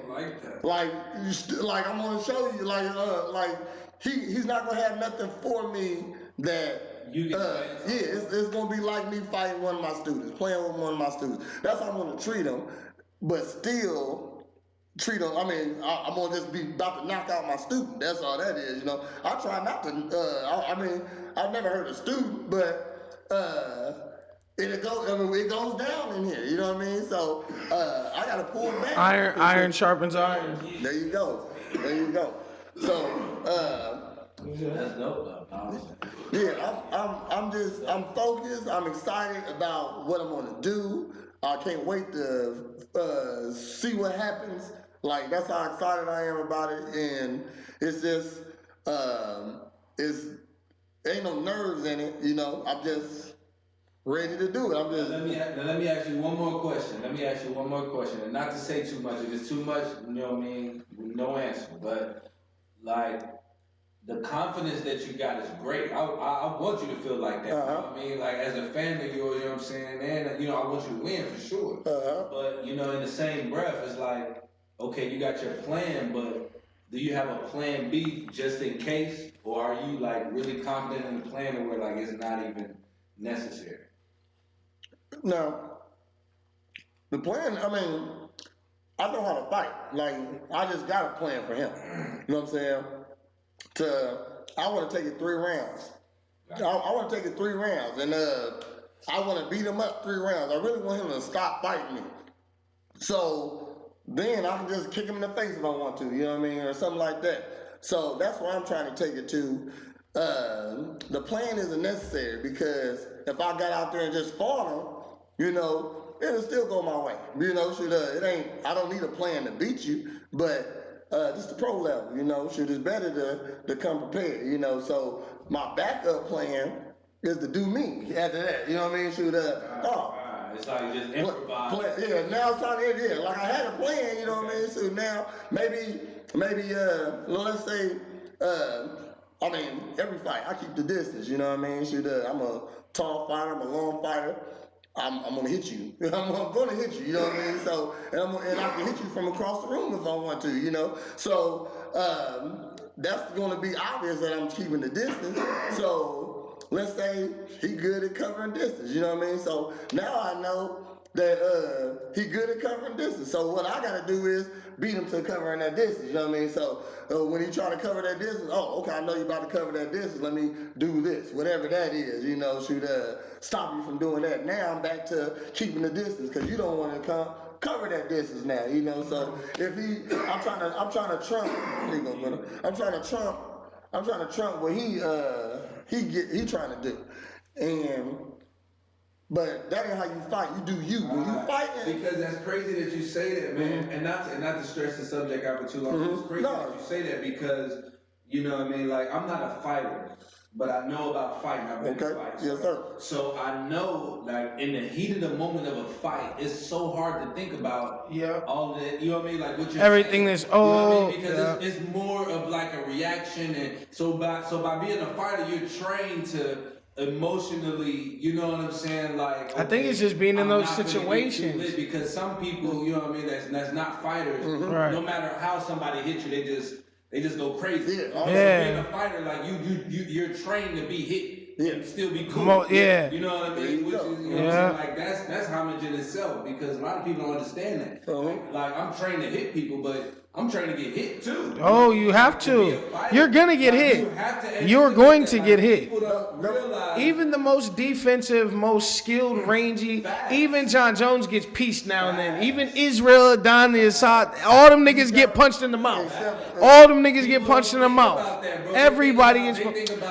like I'm gonna show you, like he's not gonna have nothing for me that. It's gonna be like me fighting one of my students, playing with one of my students. That's how I'm gonna treat him. But still treat them. I mean, I'm gonna just be about to knock out my student. That's all that is, you know. I try not to. I mean, I've never hurt a student, but it goes down in here. You know what I mean? So I gotta pull back. Iron sharpens iron. There you go. So that's dope, though. yeah, I'm focused. I'm excited about what I'm gonna do. I can't wait to see what happens. Like that's how excited I am about it, and it's just ain't no nerves in it. You know, I'm just ready to do it. I'm just. Let me ask you one more question. And not to say too much. If it's too much, you know what I mean. No answer. But like. The confidence that you got is great. I want you to feel like that. You know what I mean? Like, as a fan of yours, you know what I'm saying? Man, I want you to win for sure. But, in the same breath, it's like, okay, you got your plan, but do you have a plan B just in case? Or are you, like, really confident in the plan where, like, it's not even necessary? No. The plan, I mean, I know how to fight. Like, I just got a plan for him. You know what I'm saying? I want to take it 3 rounds. I want to take it 3 rounds, and I want to beat him up 3 rounds. I really want him to stop fighting me. So then I can just kick him in the face if I want to, you know what I mean, or something like that. So that's where I'm trying to take it to. The plan isn't necessary because if I got out there and just fought him, it'll still go my way. It ain't. I don't need a plan to beat you, but. Just the pro level, it's better to come prepared, so my backup plan is to do me after that, you know what I mean? It's like just improvise. Now it's time to like I had a plan, you know what I mean? So now maybe let's say I mean, every fight, I keep the distance, you know what I mean? Shoot, I'm a tall fighter, I'm a long fighter. I'm gonna hit you. I'm gonna hit you, you know what I mean? So, and I can hit you from across the room if I want to, you know? So, that's gonna be obvious that I'm keeping the distance. So, let's say he good at covering distance, you know what I mean? So, now I know that he good at covering distance. So what I gotta do is beat him to covering that distance, you know what I mean? So when he try to cover that distance, oh, okay, I know you about to cover that distance, let me do this, whatever that is, you know, should stop you from doing that. Now I'm back to keeping the distance, because you don't want to cover that distance now, you know. So if I'm trying to trump, I'm trying to trump what he trying to do. But that ain't how you fight. You do you. When you fight, because that's crazy that you say that, man. Mm-hmm. And not to stress the subject out for too long. Mm-hmm. It's crazy that you say that because you know what I mean. Like I'm not a fighter, but I know about fighting. I've been in fights. Yes, sir. So I know, like in the heat of the moment of a fight, it's so hard to think about all that. You know what I mean? Like what you're everything saying. is You know what I mean? Because it's more of like a reaction, and so by being a fighter, you're trained to emotionally, you know what I'm saying? Like I think it's just being in those situations. Because some people, you know what I mean, that's not fighters. Mm-hmm. Right. No matter how somebody hits you, they just go crazy. Yeah. Also, being a fighter, like you're trained to be hit and still be cool. You know what I mean? Which is, you know what I'm saying? Like that's homage in itself, because a lot of people don't understand that. Like I'm trained to hit people, but I'm trying to get hit too. Oh, you have to. You're gonna get hit. You're going to get hit. Even the most defensive, most skilled, rangy, even John Jones gets pieced now and then. Even Israel Adonai Assad, all them niggas get punched in the mouth. All them niggas get punched in the mouth. Everybody is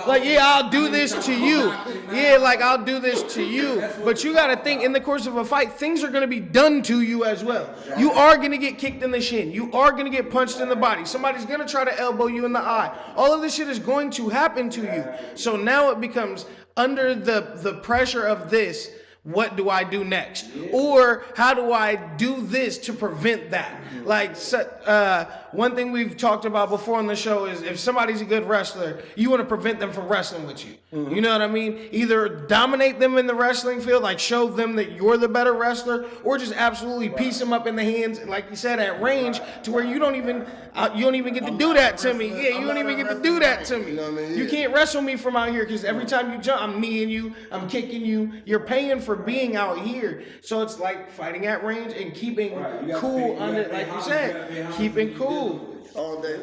like, yeah, I'll do this to you. Yeah, like I'll do this to you. But you gotta think, in the course of a fight, things are gonna be done to you as well. You are gonna get kicked in the shin. You are gonna get punched in the body. Somebody's gonna try to elbow you in the eye. All of this shit is going to happen to you. So now it becomes, under the pressure of this, what do I do next? Or how do I do this to prevent that? Like, one thing we've talked about before on the show is if somebody's a good wrestler, you want to prevent them from wrestling with you. You know what I mean? Either dominate them in the wrestling field, like show them that you're the better wrestler, or just absolutely piece them up in the hands, like you said, at range, to where you don't even get to do that to me. Yeah, you don't even get to do that to me. You can't wrestle me from out here, because every time you jump, I'm kneeing you, I'm kicking you. You're paying for being out here. So it's like fighting at range and keeping cool under, like you said, keeping cool. All day.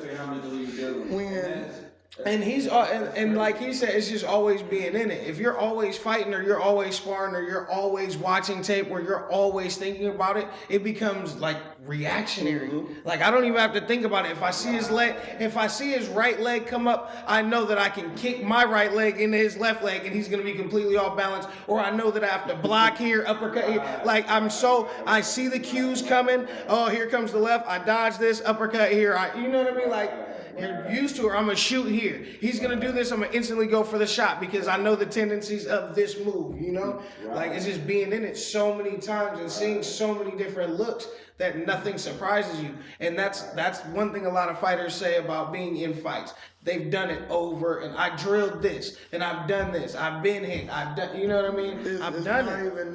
And he's and like he said, it's just always being in it. If you're always fighting, or you're always sparring, or you're always watching tape, or you're always thinking about it, it becomes like reactionary. Like I don't even have to think about it. If I see his right leg come up, I know that I can kick my right leg into his left leg, and he's gonna be completely off balance. Or I know that I have to block here, uppercut here. Like I see the cues coming. Oh, here comes the left. I dodge this, uppercut here. You know what I mean? Like, you're used to it. I'm gonna shoot here. He's gonna do this. I'm gonna instantly go for the shot, because I know the tendencies of this move. You know, like it's just being in it so many times and seeing so many different looks that nothing surprises you. And that's one thing a lot of fighters say about being in fights. They've done it over, and I drilled this, and I've done this. I've been hit. I've done. You know what I mean? I've done it. Even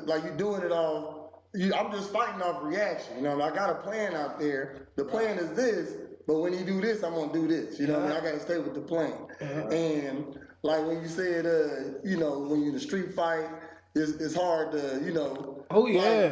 like you're doing it all. I'm just fighting off reaction. You know, I got a plan out there. The plan is this. But when you do this, I'm gonna do this. You know what I mean? I gotta stay with the plan. And like when you said, you know, when you're in a street fight, it's hard to, you know. Oh yeah.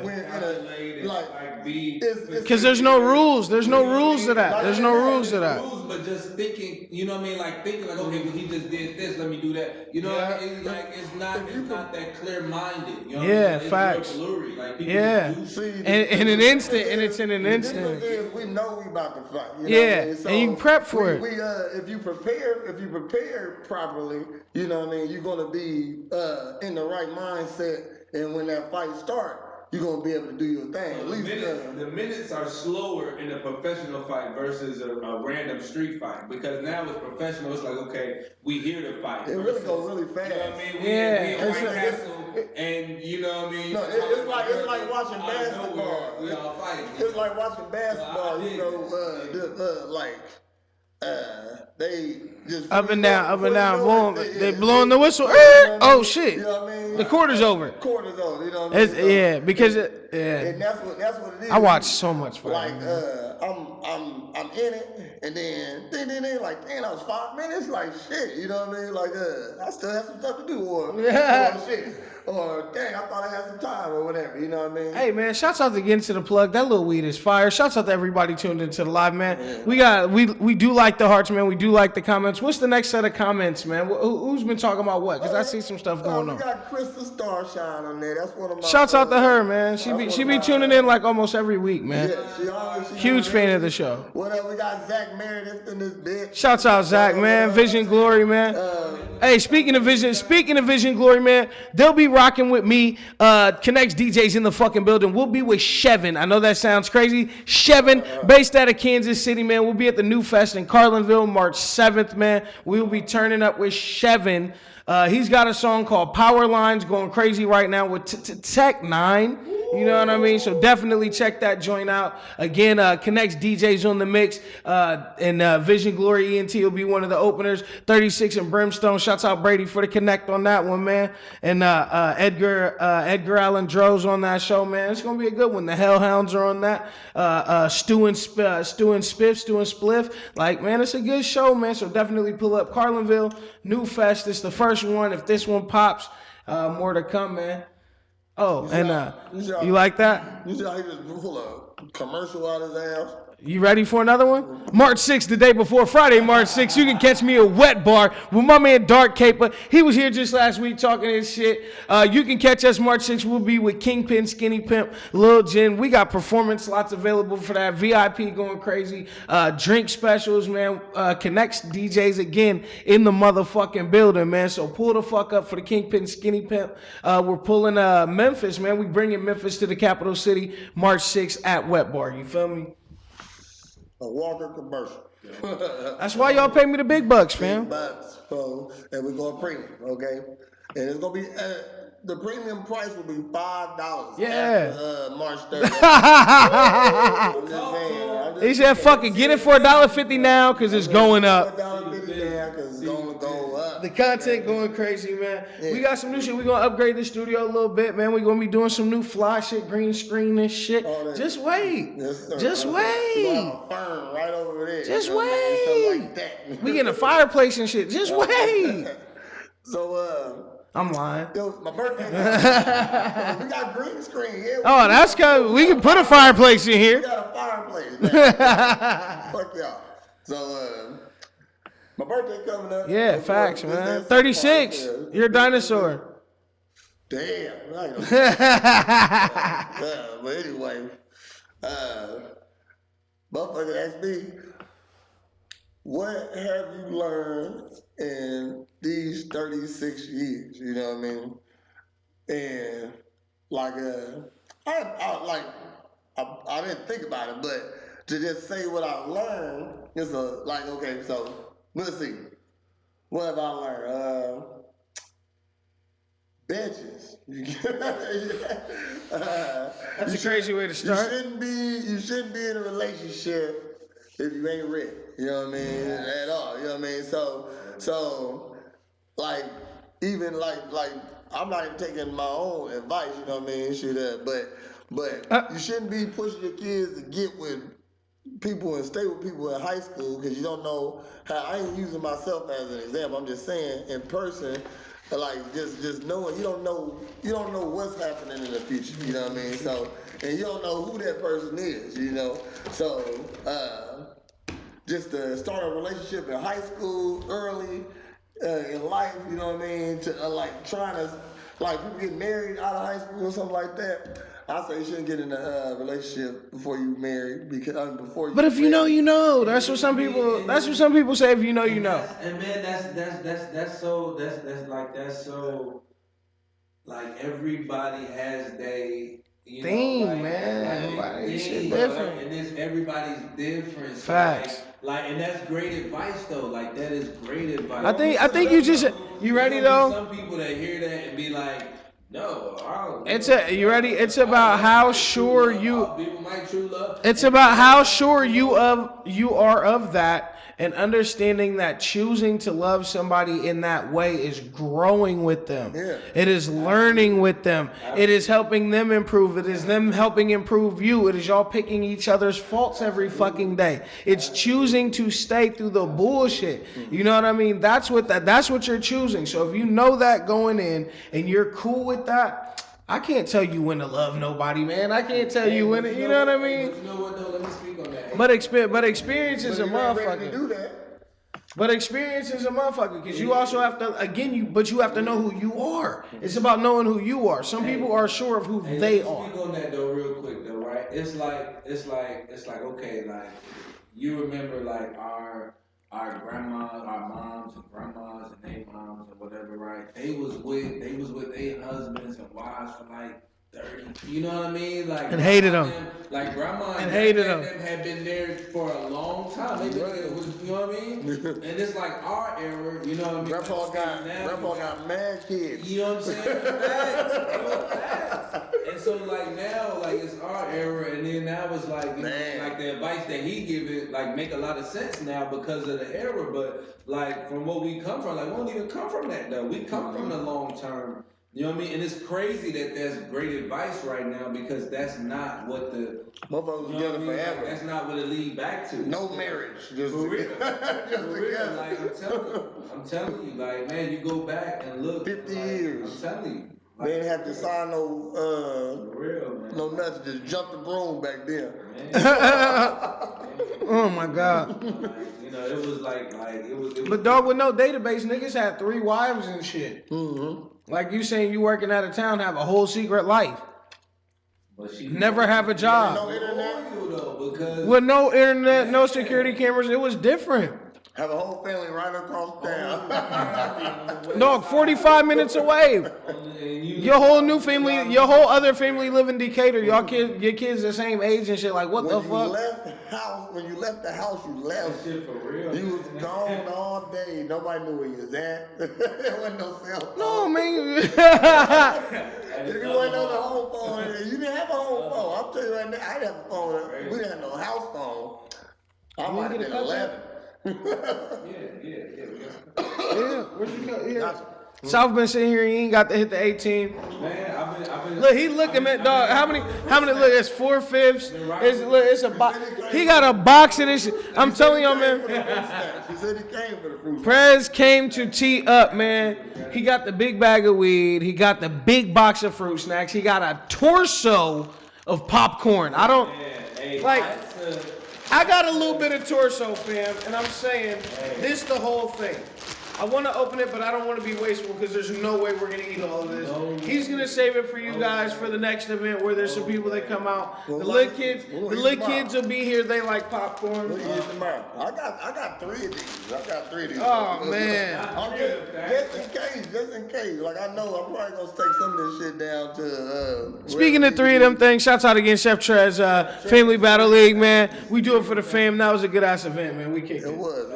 Because there's no rules. There's no rules to that. There's no rules to that. But just thinking, you know what I mean? Like thinking, like, okay, well, he just did this. Let me do that. You know, what I mean? Like it's not that clear-minded. You know what I mean? Facts. It's blurry. Like people in an instant, and it's in an instant. We know we about to fight. You know what I mean? So and you prep for it. If you prepare properly, you know what I mean, you're gonna be in the right mindset, and when that fight starts, you're gonna be able to do your thing. At least the minutes are slower in a professional fight versus a random street fight, because now it's professional. It's like, okay, we here to fight. It really goes really fast. You know what I mean? We in White Castle, and you know what I mean. No, it's like watching basketball. We all fighting. It's like watching basketball. You know, like they just Up and down, boom. They yeah, blowing the whistle. you know what I Oh mean? shit! You know what I mean? The quarter's over. Quarter's over. You know what I mean? It's, yeah, because and that's what it is. I watch so much fight. Like I'm in it, and then they like, damn, that was 5 minutes. Like shit, you know what I mean? Like I still have some stuff to do, or shit. Or dang, I thought I had some time or whatever, you know what I mean? Hey man, shouts out to Get Into the Plug. That little weed is fire. Shouts out to everybody tuned into the live, man. Yeah. We do like the hearts, man. We do like the comments. What's the next set of comments, man? Who's been talking about what? Because I see some stuff going on. We got Crystal Starshine on there. That's one of my. Shouts out to her, man. She be tuning in like almost every week, man. Yeah, she always. Huge fan of the show. What up? We got Zach Meredith in this bitch. Shouts out Zach, man. Vision Glory, man. Hey, speaking of Vision Glory, man, they'll be rocking with me. Connects DJs in the fucking building. We'll be with Chevin. I know that sounds crazy. Chevin, based out of Kansas City, man. We'll be at the New Fest in Carlinville, March 7th, man. We'll be turning up with Chevin. He's got a song called Power Lines going crazy right now with Tech 9. You know what I mean? So definitely check that joint out. Again, Connects DJs on the mix. And Vision Glory ENT will be one of the openers. 36 and Brimstone. Shouts out Brady for the connect on that one, man. And Edgar Allan Droz on that show, man. It's going to be a good one. The Hellhounds are on that. Stu and Spliff. Like, man, it's a good show, man. So definitely pull up. Carlinville, New Fest. It's the first one. If this one pops, more to come, man. Oh, you like that? You see how he just pull a commercial out his ass? You ready for another one? March 6th, the day before Friday, March 6th, you can catch me at Wet Bar with my man Dark Caper. He was here just last week talking his shit. You can catch us March 6th. We'll be with Kingpin, Skinny Pimp, Lil Jen. We got performance slots available for that. VIP going crazy. Drink specials, man. Connects DJs again in the motherfucking building, man. So pull the fuck up for the Kingpin, Skinny Pimp. We're pulling Memphis, man. We bringing Memphis to the capital city March 6th at Wet Bar. You feel me? A Walker commercial. That's why y'all pay me the big bucks, fam. Big bucks, and we're going premium, okay? And it's gonna be the premium price will be $5. Yeah. After, March 30th. He said, "Fuck it, get it for $1.50 now, cause it's going up." $1.50 now, cause it's gonna go up. The content going crazy, man. We got some new shit. We gonna upgrade the studio a little bit, man. We gonna be doing some new fly shit, green screen and shit. Just wait. Yes, sir. Just We wait. have a firm right over there. Just You know what I mean? Something wait. like that. We getting a fireplace and shit. Just wait. So I'm lying. yo, my birthday. We got green screen. Yeah, Oh, that's good. We can put a fireplace in we here. got a fireplace. Man. Fuck y'all. So my birthday coming up. Yeah, facts, man. 36. You're a dinosaur. Damn. Right. But anyway, motherfucker asked me, what have you learned in these 36 years? You know what I mean? And like, I didn't think about it, but to just say what I learned is okay, so let's see. What have I learned? Bitches. That's a crazy way to start. You shouldn't be in a relationship if you ain't ready. You know what I mean? At all. You know what I mean? So like even like I'm not even taking my own advice, you know what I mean? Shit, but you shouldn't be pushing your kids to get with people and stay with people in high school because you don't know how. I ain't using myself as an example. I'm just saying in person, like just knowing you don't know what's happening in the future. You know what I mean? So and you don't know who that person is. You know, so just to start a relationship in high school early in life. You know what I mean? To like trying to people get married out of high school or something like that. I say you shouldn't get in a relationship before you marry because before you. But if you know, you know. That's what some people. That's what some people say. If you know, you know. And man, that's so everybody has they theme, man. Everybody's shit different. And everybody's different. So Facts. and that's great advice though. Like that is great advice. I think you ready though? Some people that hear that and be like, no, you ready? It's about how sure you. People might true love. It's about how sure you are of that, and understanding that choosing to love somebody in that way is growing with them. Yeah. It is learning with them. It is helping them improve. It is them helping improve you. It is y'all picking each other's faults every fucking day. It's choosing to stay through the bullshit. You know what I mean? That's what you're choosing. So if you know that going in and you're cool with that, I can't tell you when to love nobody, man. I can't tell you when to, you know what I mean? But you know what though? Let me speak on that. But experience is a You ain't ready to do motherfucker. that. But experience is a motherfucker because you also have to, again, you have to know who you are. It's about knowing who you are. Some people are sure of who Hey, they let me are. speak on that though, real quick though, right? It's like okay, like you remember like our grandmas, our moms and grandmas and their moms and whatever, right? They was with their husbands and wives for like 30. You know what I mean? Like And hated grandma them. Like grandma And hated them. had been there for a long time. They been, you know what I mean? And it's like our era. You know what I mean? Grandpa Now, got mad kids. you know what I'm saying? Facts. And so like now, like it's our era, and then now it's like, you know, like the advice that he give it, like make a lot of sense now because of the era. But like from what we come from, like we don't even come from that though. We come from the long term. You know what I mean? And it's crazy that that's great advice right now because that's not what the Motherfuckers you know together what I mean? forever. Like, that's not what it lead back to. No marriage. Just For real. just For real. together. Like I'm telling you, like man, you go back and look. 50 like, years. I'm telling you. Like, They didn't have to sign for real, man. no nothing. Just jump the broom back then. Oh my God. You know, it was like it was. But dog, with no database, niggas had 3 wives and shit. Mm-hmm. Like you saying you working out of town, have a whole secret life. But she Never have a job. No internet. though, because With no internet, no security cameras, it was different. Have a whole family right across town. Dog, 45 minutes away. Your whole new family, your whole other family live in Decatur. Your kids the same age and shit. Like what the fuck? When you left the house, you left. shit for real. You was gone all day. Nobody knew where you was at. There wasn't no cell phone. No man. If you wasn't on the home phone, you didn't have a home phone. I'm telling you right now, I didn't have a phone. We didn't have no house phone. I might have been 11. Yeah. Yeah, where'd you go? Yeah. South been sitting here, he ain't got to hit the 18. Man, I've been. Look, he looking at dog. How many? Look, it's 4/5. It's a box. He got a box of this shit. I'm telling y'all, man. She said he came for the fruit. Prez came to tee up, man. He got the big bag of weed. He got the big box of fruit snacks. He got a torso of popcorn. I don't like. I got a little bit of torso, fam, and I'm saying this the whole thing. I want to open it, but I don't want to be wasteful because there's no way we're gonna eat all of this. He's gonna save it for you guys for the next event where there's some people that come out. The little kids will be here. They like popcorn. We'll eat tomorrow. I got 3 of these. Oh man. Just in case. Like I know I'm probably gonna take some of this shit down to. Speaking of 3 of them things, shouts out again, Chef Trez, Family Battle League, man. We do it for the fam. That was a good ass event, man. We kicked it. It was.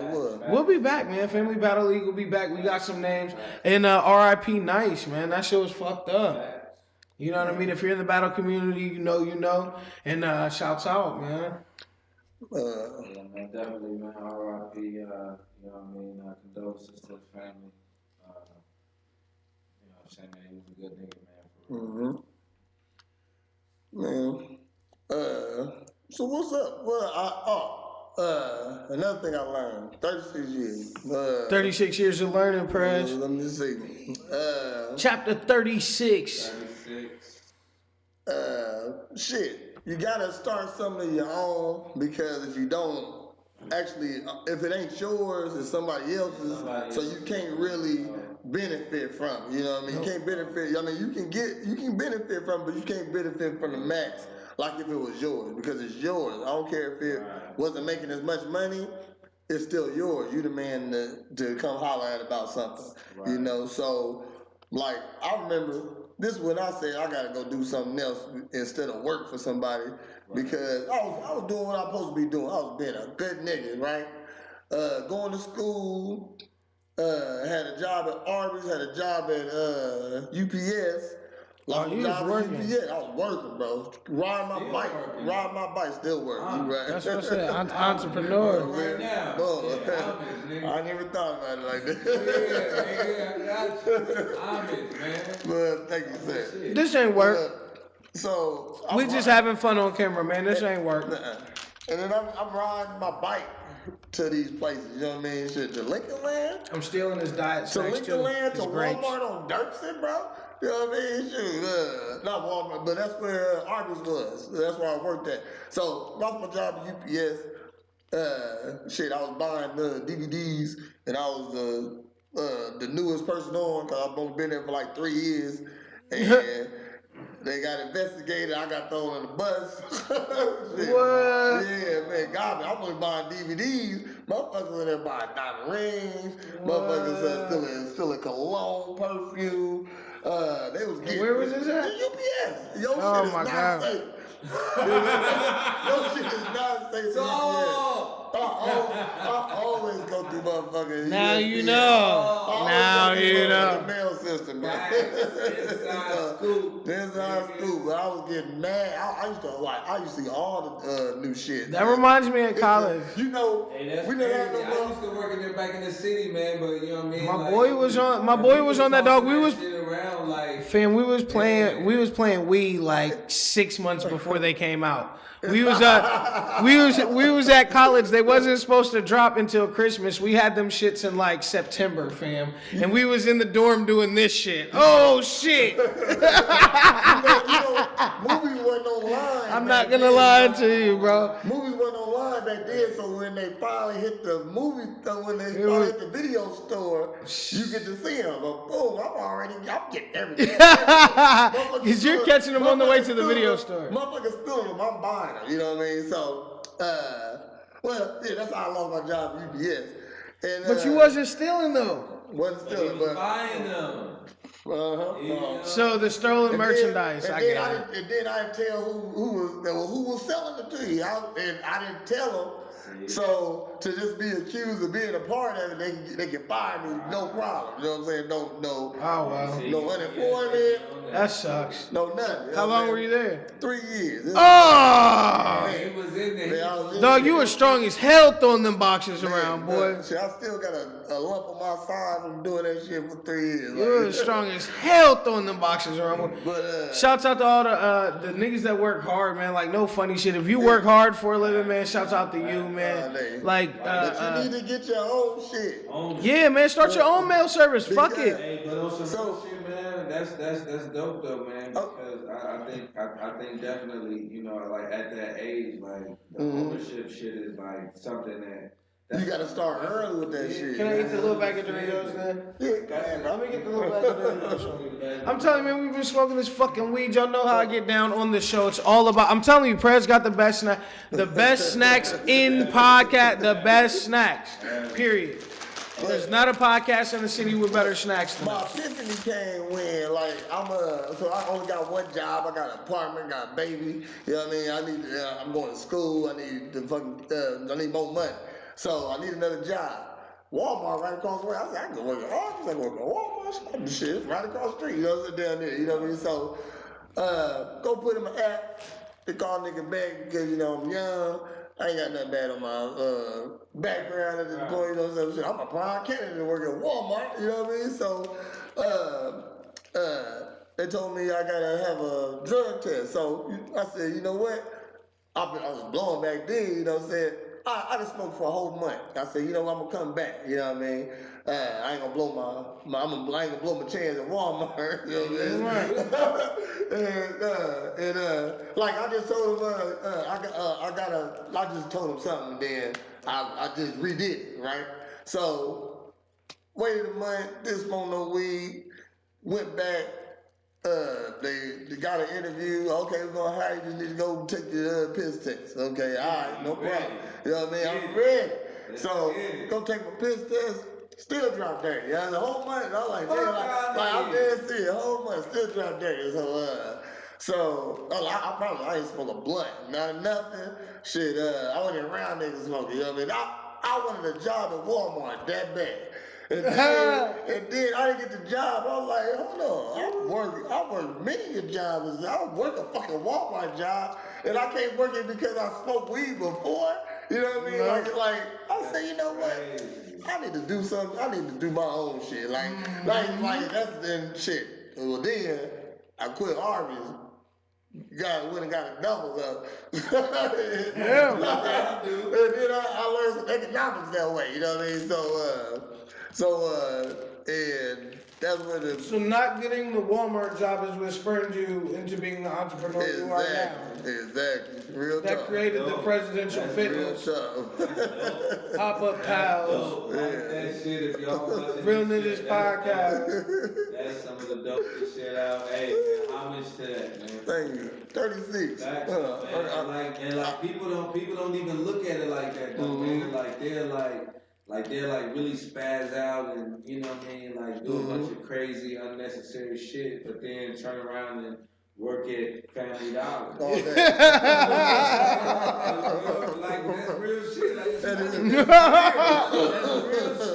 We'll be back, man. Family Battle League will be back. We got some names. And RIP Nice, man. That shit was fucked up. You know what I mean? If you're in the battle community, you know. And shouts out, man. Yeah, man, definitely, man. RIP, you know what I mean? Condolences to the family. You know what I'm saying, man? He was a good nigga, man. For real. Man. So what's up? Another thing I learned. 36 years. 36 years of learning, Prez. Let me see. Chapter 36. 36. Shit. You gotta start something of your own because if you don't, actually, if it ain't yours, it's somebody else's. So you can't really benefit from it. You know what I mean? You can't benefit. I mean, you can benefit from it, but you can't benefit from the max. Like if it was yours, because it's yours. I don't care if it wasn't making as much money, it's still yours. You the man to come holler at about something, you know? So, like, I remember, this is when I said I gotta go do something else instead of work for somebody, because I was doing what I'm supposed to be doing. I was being a good nigga, right? Going to school, had a job at Arby's, had a job at UPS, Lost you my was job at working. UPS. I was working, bro. Riding my bike, still working. Right? That's what I said. Entrepreneur. Right now. Boom. Yeah, homage, nigga. I never thought about it like that. Yeah, nigga, I got you. Homage, man. But thank you, sir. This ain't work. So We just having fun on camera, man. This ain't work. And then I'm riding my bike to these places. You know what I mean? Shit, to Lincoln Land. I'm stealing his diet To snacks Lincoln too. Land, to It's grapes. Walmart on Dirksen, bro. You know what I mean? Shoot, not Walmart, but that's where Arby's was. That's where I worked at. So lost my job at UPS. I was buying DVDs, and I was the newest person on because I've only been there for like 3 years, and they got investigated. I got thrown on the bus. Shit. What? Yeah, man, God, I'm only buying DVDs. Motherfuckers in there buying diamond rings. Motherfuckers still cologne, perfume. They was getting. Where was this at? UPS. Your Oh, shit is my not God. safe. Your shit is not safe. I always go through motherfuckers. Now you know. Now you know. The mail system, bro. Inside scoop. Inside scoop. But I was getting mad. I used to see all the new shit. That reminds me of college. You know, Hey, that's we crazy. didn't have no I used to work in there back in the city, man, but you know what I mean? My boy was on that dog. We was shit around, like, fam, we was playing Wii like 6 months before they came out. We was at college. They wasn't supposed to drop until Christmas. We had them shits in like September, fam. And we was in the dorm doing this shit. Oh shit. movies wasn't online. I'm not gonna lie to you, bro. Movies wasn't online back then, so when they finally hit the hit the video store, you get to see them. But boom, I'm getting everything. Cause you're catching them on the way to the video store. Motherfuckers stealing them, I'm buying them. You know what I mean? So, that's how I lost my job at UPS. And, But you wasn't stealing though. Wasn't he stealing, was but buying them. uh-huh. So the stolen merchandise, I get it. And then I didn't tell who was selling it to you. I didn't tell them. So to just be accused of being a part of it, they can fire me, no problem. You know what I'm saying? No Oh wow. no unemployment, That sucks. no nothing. How long were you there? 3 years. Oh! He was in there. Man, I was in Dog, there. you were strong as hell throwing them boxes around, Man, boy. shit, I still got a lump on my side from doing that shit for 3 years. You were strong as hell throwing them boxes around, boy. But Shouts out to all the niggas that work hard, man. Like, no funny shit. If you work hard for a living, man, shouts out to you, man. Like, but you need to get your own shit. yeah, man, start your own mail service. Fuck it. Hey, but on some real shit, man, that's dope though, man. Because I think definitely, you know, like at that age, like the ownership shit is like something that You gotta start early with that shit. Can I eat the little bag of Doritos, man? Yeah, Let me get the little bag of Doritos. I'm telling you, man, we've been smoking this fucking weed. Y'all know how I get down on the show. It's all about. I'm telling you, Prez got the best snacks in podcast. The best snacks. Period. There's not a podcast in the city with better snacks than my us. epiphany came when, like, so I only got one job. I got an apartment, got a baby. You know what I mean? I'm going to school. I need more money. So I need another job. Walmart right across the way. I said, I can go work at Arby's. I can work at Walmart. Shit, it's right across the street. You know what I'm saying? Down there. You know what I mean? So, go put in my app. They call nigga back because, you know, I'm young. I ain't got nothing bad on my background at this point, you know what I'm saying? I'm a prime candidate to work at Walmart, you know what I mean? So, they told me I gotta have a drug test. So, I said, you know what? I was blowing back then, you know what I'm saying? I just smoked for a whole month. I said, you know what, I'm gonna come back, you know what I mean? I ain't gonna blow I ain't gonna blow my chance at Walmart, you know what I mean? And like I just told him, I just told him something, and then I just redid it, right? So waited a month, didn't smoke no weed, went back. They got an interview. Okay, we're gonna hire you. Just need to go take the piss test. Okay, all right, no problem. You know what I mean? I'm ready. So go take my piss test. Still drop dirty. Yeah, the whole month. I'm like, damn, like I'm dead serious. The whole month still drop dirty. So I ain't smoke a blunt, nothing. Shit, I wasn't around niggas smoking. You know what I mean? I wanted a job at Walmart that bad. And then I didn't get the job. I was like, hold on, I work many jobs. I work a fucking Walmart job, and I can't work it because I smoked weed before. You know what I mean? No. Like I say, you know what? I need to do something. I need to do my own shit. Like that's then shit. Well, then I quit Arby's. Went and got a double up. Yeah. And then I learned some economics that way. You know what I mean? And that's where the So not getting the Walmart job is what spurred you into being the entrepreneur you are now. Exactly. Real That tough. created the presidential fitness, Real tough. pop-up pals, Like that shit, if y'all watching Real this Ninjas shit, podcast. that's some of the dopest shit out. Hey, man, homage to that, man. Thank you. 36. Facts, man. And people don't even look at it like that though, man. Like they're really spaz out and you know what I mean, like do a bunch of crazy, unnecessary shit, but then turn around and work at Family Dollar. All day. Like that's real shit. Like that's real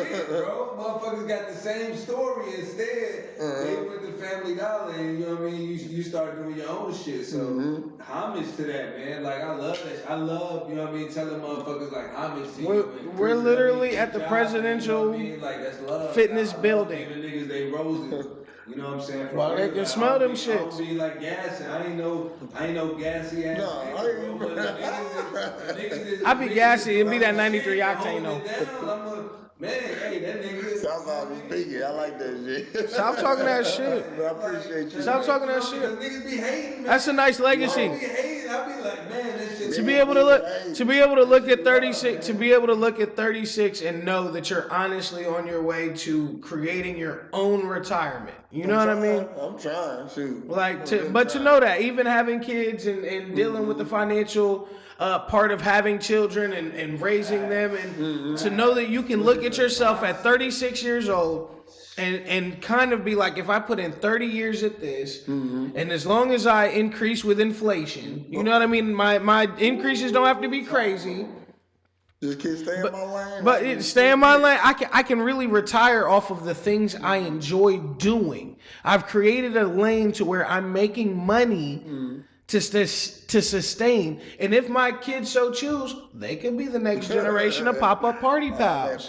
shit, bro. Motherfuckers got the same story. Instead, they went to Family Dollar, and you know what I mean. You start doing your own shit. So homage to that, man. Like I love that. I love, you know what I mean. Telling motherfuckers like homage to you. We're literally at the presidential you know what I mean? Like, that's love. fitness I love building. giving niggas they roses. You know what I'm saying? Well, they can smell them shits. I don't be like gassing. I ain't no gassy ass. No, I be gassy. It be that 93 octane though. Man, hey, that nigga. That's how I'm speaking. I like that shit. Stop talking that shit. I appreciate you. Stop talking that Cause shit. niggas be hating, man. That's a nice legacy. I be hating. I be like, man, that shit. To be able to look at 36 and know that you're honestly on your way to creating your own retirement. You know what I mean? I'm trying, shoot. But to know that even having kids and dealing with the financial part of having children and raising them, and to know that you can look at yourself at 36 years old and kind of be like, if I put in 30 years at this, and as long as I increase with inflation, you know what I mean? My increases don't have to be crazy. Just keep staying in my lane. But stay in my lane. I can really retire off of the things I enjoy doing. I've created a lane to where I'm making money to sustain. And if my kids so choose, they could be the next generation of pop-up party pals.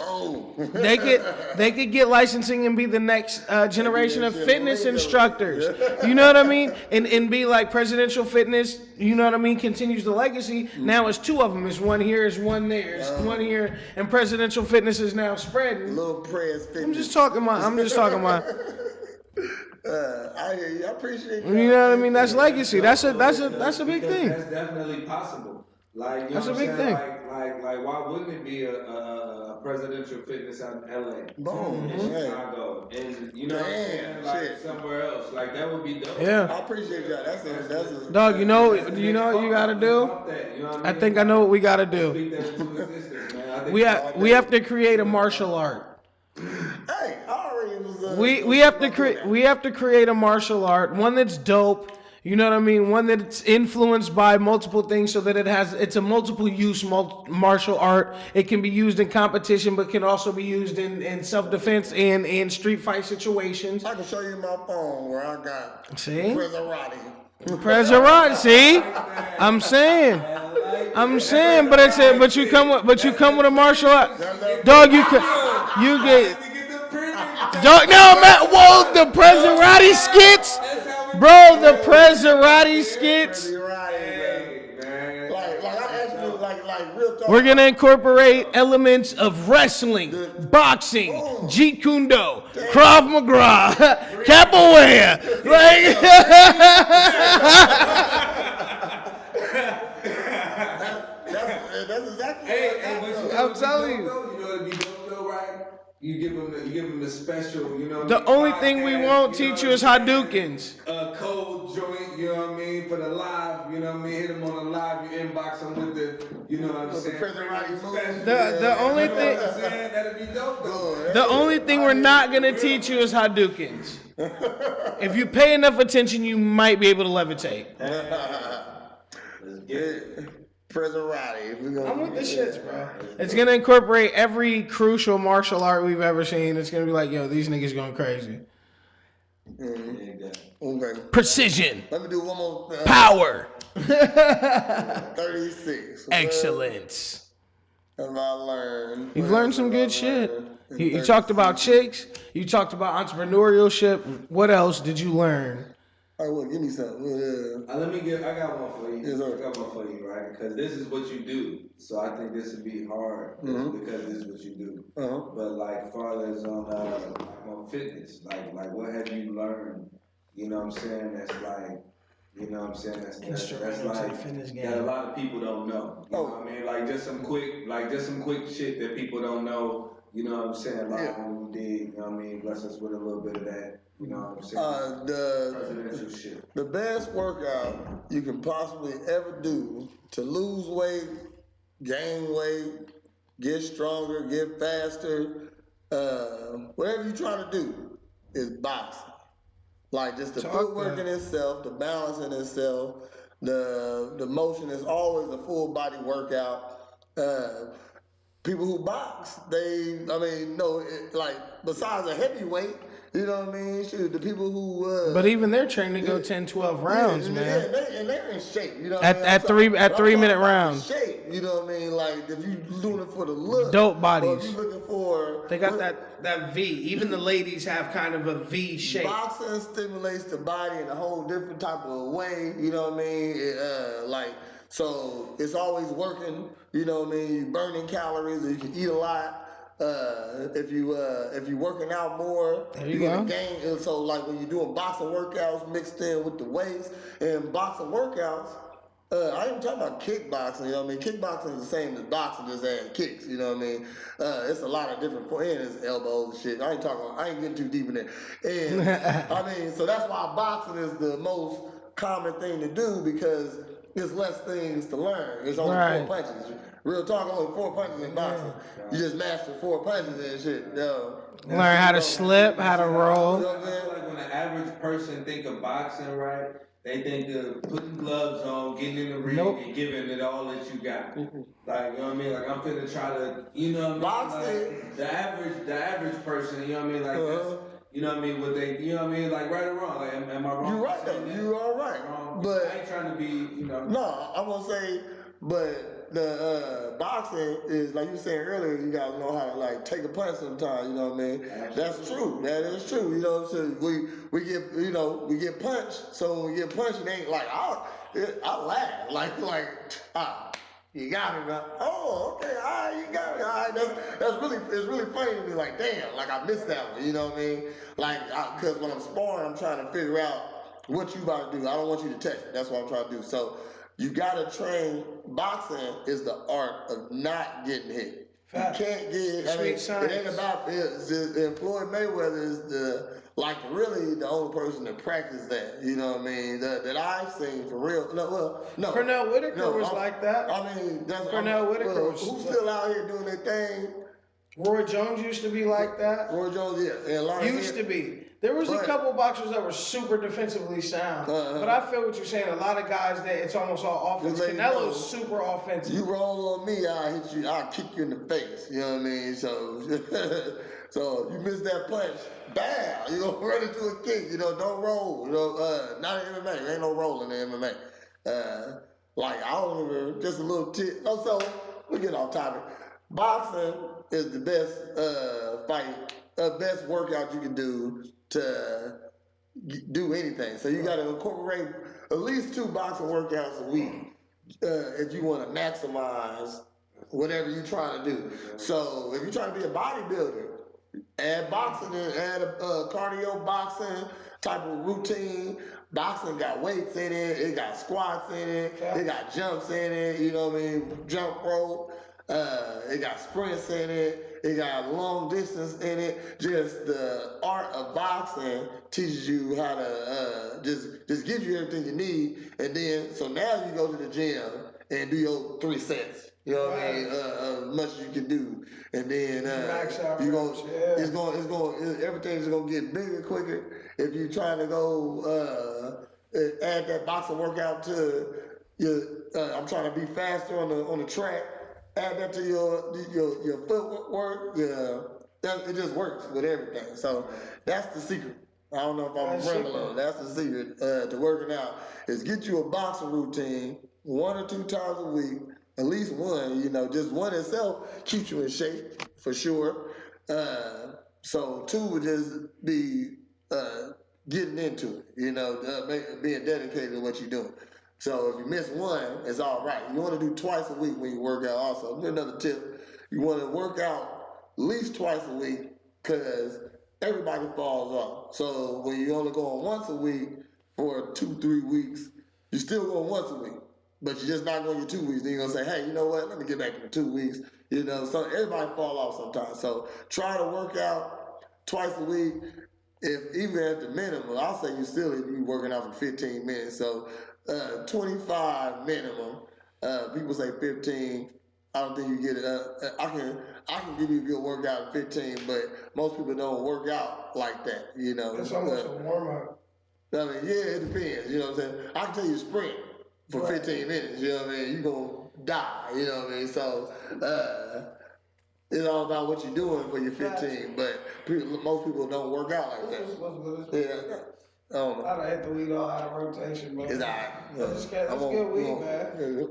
They could get licensing and be the next generation of fitness instructors. You know what I mean? And be like Presidential Fitness, you know what I mean, continues the legacy. Now it's two of them. It's one here, it's one there. It's one here, and Presidential Fitness is now spreading. Little Prez Fitness. I'm just talking about I hear you. I appreciate you. you know what I mean? That's legacy. That's a big Because thing. That's definitely possible. Like, you know That's a what big I'm thing. saying? Like, why wouldn't it be a presidential fitness out in LA? Boom. In Chicago, and you know what I'm saying? Like shit. somewhere else. Like that would be dope. Yeah. I appreciate y'all. That's a Dog, you know what you gotta do? I think I know what we gotta do. Speak that into existence, man. I think We have to create a martial art. Hey, I already was. We have to create a martial art, one that's dope. You know what I mean? One that's influenced by multiple things, so that it's a multiple use martial art. It can be used in competition, but can also be used in self defense and in street fight situations. I can show you my phone where I got See? Prezarati. See? I'm saying, but you come with a martial art, dog. You get. Dog, no, man. Whoa, the Prezarati skits. Bro, the Prezarati skits. We're going to incorporate elements of wrestling, boxing, Jeet Kune Do, Krav Maga, Capoeira. Like, That's exactly I'm telling you. You know it'd be dope though, right? You give them the special, you know. The only thing we won't teach you is Hadoukens. A cold joint, you know what I mean, for the live, you know what I mean. Hit them on the live, you inbox them with the, you know what I'm saying. The only thing, that'd be dope though. the only thing we're not gonna teach you is Hadoukens. If you pay enough attention, you might be able to levitate. Let's get it. Prison Roddy. I'm with the shits, bro. It's gonna incorporate every crucial martial art we've ever seen. It's gonna be like, yo, these niggas going crazy. Okay. Precision. Let me do one more. Power. 36. Excellence. What have I learned? You've learned some good shit. You talked about chicks. You talked about entrepreneurship. What else did you learn? All right, well, give me something. Let me get. I got one for you. Yes, sir. I got one for you, right? Because this is what you do. So I think this would be hard because this is what you do. But like, far as on fitness, like what have you learned? You know what I'm saying? That's like. You know what I'm saying? That's like that a lot of people don't know. You know what I mean? Like just some quick shit that people don't know. You know what I'm saying? Like when we did, you know what I mean? Bless us with a little bit of that. You know what I'm saying? Presidential shit. The best workout you can possibly ever do to lose weight, gain weight, get stronger, get faster, whatever you're trying to do is boxing. Like just the footwork in itself, the balance in itself, the motion is always a full body workout. People who box, besides a heavyweight, you know what I mean? Shoot, the people who but even they're trained to go 10, 12 rounds, man. And they're in shape, you know what at 3-minute rounds. Shape, you know what I mean? Like if you doing it for the look, dope bodies. Or if you looking for, they got that V. Even the ladies have kind of a V shape. Boxing stimulates the body in a whole different type of way, you know what I mean? So it's always working, you know what I mean? You're burning calories, you can eat a lot. If you working out more, you're gonna gain. And so like when you're doing boxing workouts mixed in with the weights and boxing workouts, I ain't talking about kickboxing. You know what I mean? Kickboxing is the same as boxing, just add kicks. You know what I mean? It's a lot of different and it's elbows and shit. I ain't getting too deep in there. And I mean, so that's why boxing is the most common thing to do because there's less things to learn. It's only 4 punches. Real talk, only 4 punches in boxing. You just master 4 punches and shit. Learn how to slip, how to roll. I feel like when the average person think of boxing, right, they think of putting gloves on, getting in the ring, and giving it all that you got. Like, you know what I mean? Like, I'm finna try to, you know what I mean? Like, the average person, you know what I mean? Like, you know what I mean? What they, you know what I mean? Like, right or wrong? Like, am I wrong? You're right, though. You are right. But I ain't trying to be, you know. No, I'm gonna say, but the boxing is like you were saying earlier. You gotta know how to like take a punch sometimes. You know what I mean? That's true. That is true. You know what I'm saying? We get punched. So when we get punched, it ain't like I laugh like you got me, man. Oh, okay, all right, you got me. All right, it's really funny to me. Like, damn, like I missed that one. You know what I mean? Like, because when I'm sparring, I'm trying to figure out what you about to do. I don't want you to touch it. That's what I'm trying to do. So you gotta train. Boxing is the art of not getting hit. Fact. You can't get. I mean, it ain't about. Floyd Mayweather is really the only person that practiced that. You know what I mean? That I've seen for real. No. Pernell Whitaker was like that. I mean, that's Pernell Whitaker. Who's still out here doing their thing? Roy Jones used to be like that. Roy Jones, yeah. Used to be. There was a couple boxers that were super defensively sound. But I feel what you're saying. A lot of guys that it's almost all offense. Canelo's super offensive. You roll on me, I'll hit you. I'll kick you in the face. You know what I mean? So, so you miss that punch, bam! You gonna run into a kick. You know, don't roll. You know, not in MMA. There ain't no rolling in MMA. Like I don't even just a little tip. So we get off topic. Boxing is the best best workout you can do to do anything. So you got to incorporate at least 2 boxing workouts a week if you want to maximize whatever you're trying to do. So if you're trying to be a bodybuilder, add boxing in, add a cardio boxing type of routine. Boxing got weights in it, it got squats in it, it got jumps in it, you know what I mean, jump rope. It got sprints in it. It got long distance in it. Just the art of boxing teaches you how to just gives you everything you need. And then so now you go to the gym and do your 3 sets. You know what I mean? As much as you can do, and then everything's gonna get bigger quicker if you're trying to go add that boxing workout to I'm trying to be faster on the track. Add that to your footwork. It just works with everything. So that's the secret. I don't know if I'm running on. That's the secret to working out is get you a boxing routine 1 or 2 times a week, at least one. Just one itself keeps you in shape for sure. So 2 would just be getting into it. Being dedicated to what you're doing. So if you miss one, it's all right. You want to do twice a week when you work out. Also, another tip: you want to work out at least twice a week because everybody falls off. So when you only going once a week for 2-3 weeks, you're still going once a week, but you're just not going your 2 weeks. Then you're gonna say, hey, you know what? Let me get back to 2 weeks. So everybody fall off sometimes. So try to work out twice a week. If even at the minimum, I'll say you still be working out for 15 minutes. So 25 minimum. People say 15. I don't think you get it. I can give you a good workout in 15, but most people don't work out like that. It's almost a warm up. I mean, yeah, it depends. You know what I'm saying? I can tell you sprint for 15 minutes. You know what I mean? You gonna die. You know what I mean? So it's all about what you're doing for your 15. But most people don't work out like that. Yeah. I don't know. I done hit the weed all out of rotation, man. It's all right. That's good weed, man.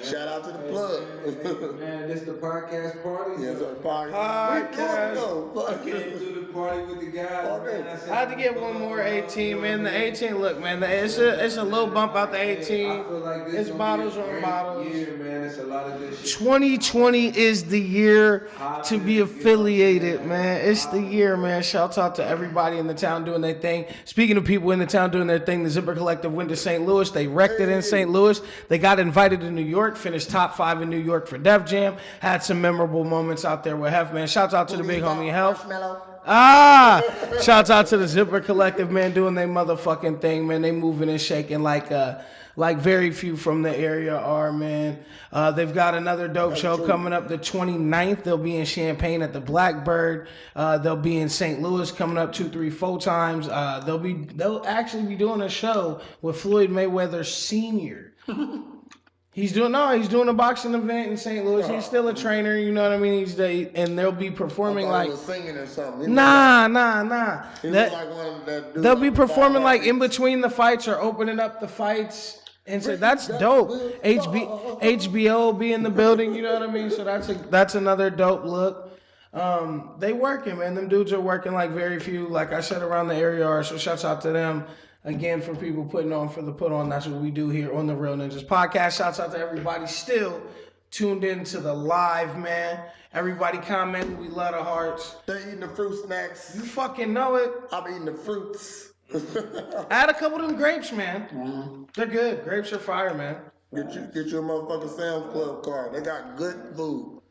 Shout out to the plug. Man, this the podcast party. Yes, sir. Podcast. I came to the party with the guys. Man. I had to get one more 18, man. The 18, look, man, it's a little bump out the 18. I feel like this It's bottles on bottles. Year, man. It's a lot of good shit. 2020 is the year to be affiliated, man. It's the year, man. Shout out to everybody in the town doing their thing. Speaking of people in the town doing their thing, the Zipper Collective went to St. Louis. They wrecked it in St. Louis. They got invited to New York, finished top 5 in New York for Def Jam. Had some memorable moments out there with Hef, man. Shouts out to the big homie Health. Shouts out to the Zipper Collective, man, doing their motherfucking thing, man. They moving and shaking like very few from the area are, man. They've got another dope show coming up the 29th. They'll be in Champaign at the Blackbird. They'll be in St. Louis coming up 2, 3, 4 times. They'll actually be doing a show with Floyd Mayweather Sr. He's doing a boxing event in St. Louis. He's still a trainer, you know what I mean? And they'll be performing I thought like he was singing or something. Nah. He was like one of that dudes They'll be on the performing bar. like in between the fights or opening up the fights. And so that's dope. HBO will be in the building, you know what I mean? So that's another dope look. They working, man. Them dudes are working like very few, like I said, around the area are. So shouts out to them. Again, for people putting on for the put on. That's what we do here on the Real Ninjas Podcast. Shouts out to everybody still tuned in to the live, man. Everybody commenting. We love the hearts. They're eating the fruit snacks. You fucking know it. I'm eating the fruits. I had a couple of them grapes, man. Mm-hmm. They're good. Grapes are fire, man. Get your motherfucking Sam's Club card. They got good food.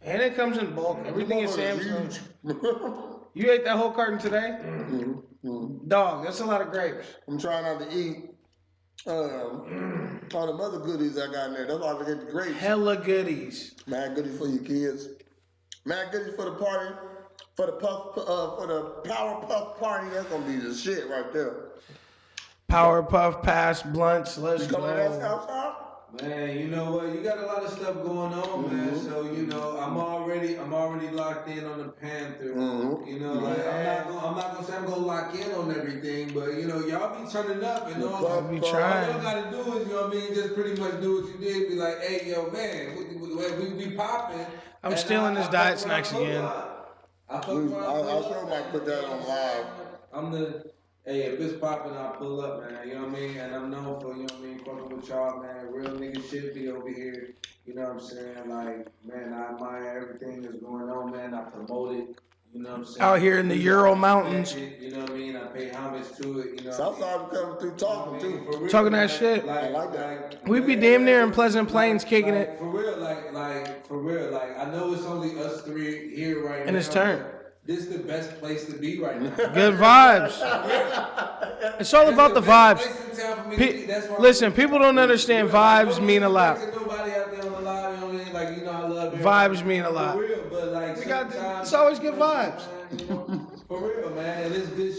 And it comes in bulk. Everything is Sam's Club. You ate that whole carton today? Mm-hmm. Mm-hmm. Dog, that's a lot of grapes. I'm trying not to eat all the other goodies I got in there. That's why I get the grapes. Hella goodies. Mad goodies for your kids. Mad goodies for the party. For the Power Puff party. That's gonna be the shit right there. Power Puff, Pass, Blunts, let's go. Man, you know what? You got a lot of stuff going on, man. So I'm already locked in on the Panther. You know, like I'm not gonna say I'm gonna lock in on everything, but y'all be turning up and all. Y'all be trying. All y'all gotta do is, just pretty much do what you did. Be like, hey, yo, man, we be popping. I'm stealing his diet snacks again. I sure might put that on live. Hey, if it's popping, I'll pull up, man. You know what I mean? And I'm known for, fucking with y'all, man. Real nigga shit be over here. You know what I'm saying? Like, man, I admire everything that's going on, man. I promote it. You know what I'm saying? Out here in the Ural Mountains. You know what I mean? I pay homage to it. Southside coming through talking, too. For real, talking that shit. I like that. We be damn near in Pleasant Plains kicking it. For real, I know it's only us 3 here right now. And it's turn. This is the best place to be right now. Good vibes. It's all about the vibes. Listen, people don't understand vibes mean a lot. Nobody out there on the live, I love vibes mean a lot. For real, but it's always good vibes. For real, man. And it's good.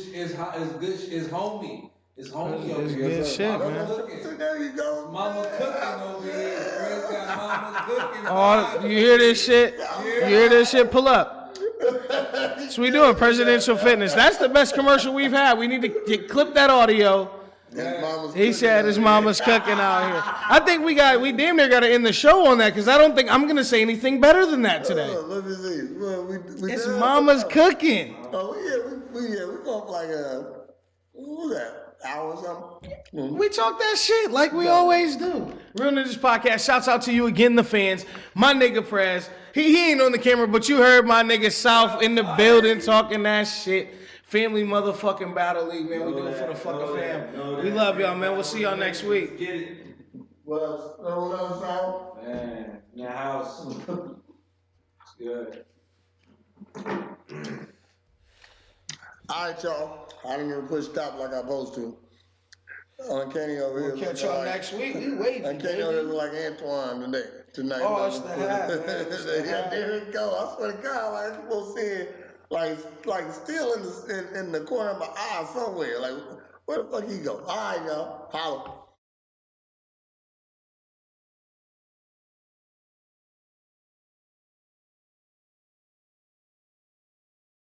It's homey. It's homie over It's here. good shit, Mama man. cooking. So there you go. Mama cooking over here. Prez got mama cooking. Oh, you hear this shit? You hear this shit? Pull up. So we doing presidential fitness. That's the best commercial we've had. We need to clip that audio. He said his mama's cooking out here. I think we damn near got to end the show on that because I don't think I'm gonna say anything better than that today. Let me see. Well, we It's done mama's something. cooking. Oh we go for like what was that? Hour or something. We talk that shit like we always do. Real Ninjas Podcast. Shouts out to you again, the fans. My nigga Prez. He ain't on the camera, but you heard my nigga South in the building talking that shit. Family motherfucking battle league, man. We do it for the fucking fam. We love y'all, man. We'll see y'all next week. Get it. What else? Man, in the house. It's good. All right, y'all. I didn't even push stop like I'm supposed to. Uncanny over here. We'll catch y'all next week. We waiting, Uncanny over here baby. look like Antoine tonight. Oh, it's the hat, man. It's the Yeah, hat. there it go. I swear to God, like I'm supposed to see it, like still in the corner of my eye somewhere. Like where the fuck he go? All right, y'all. Holla.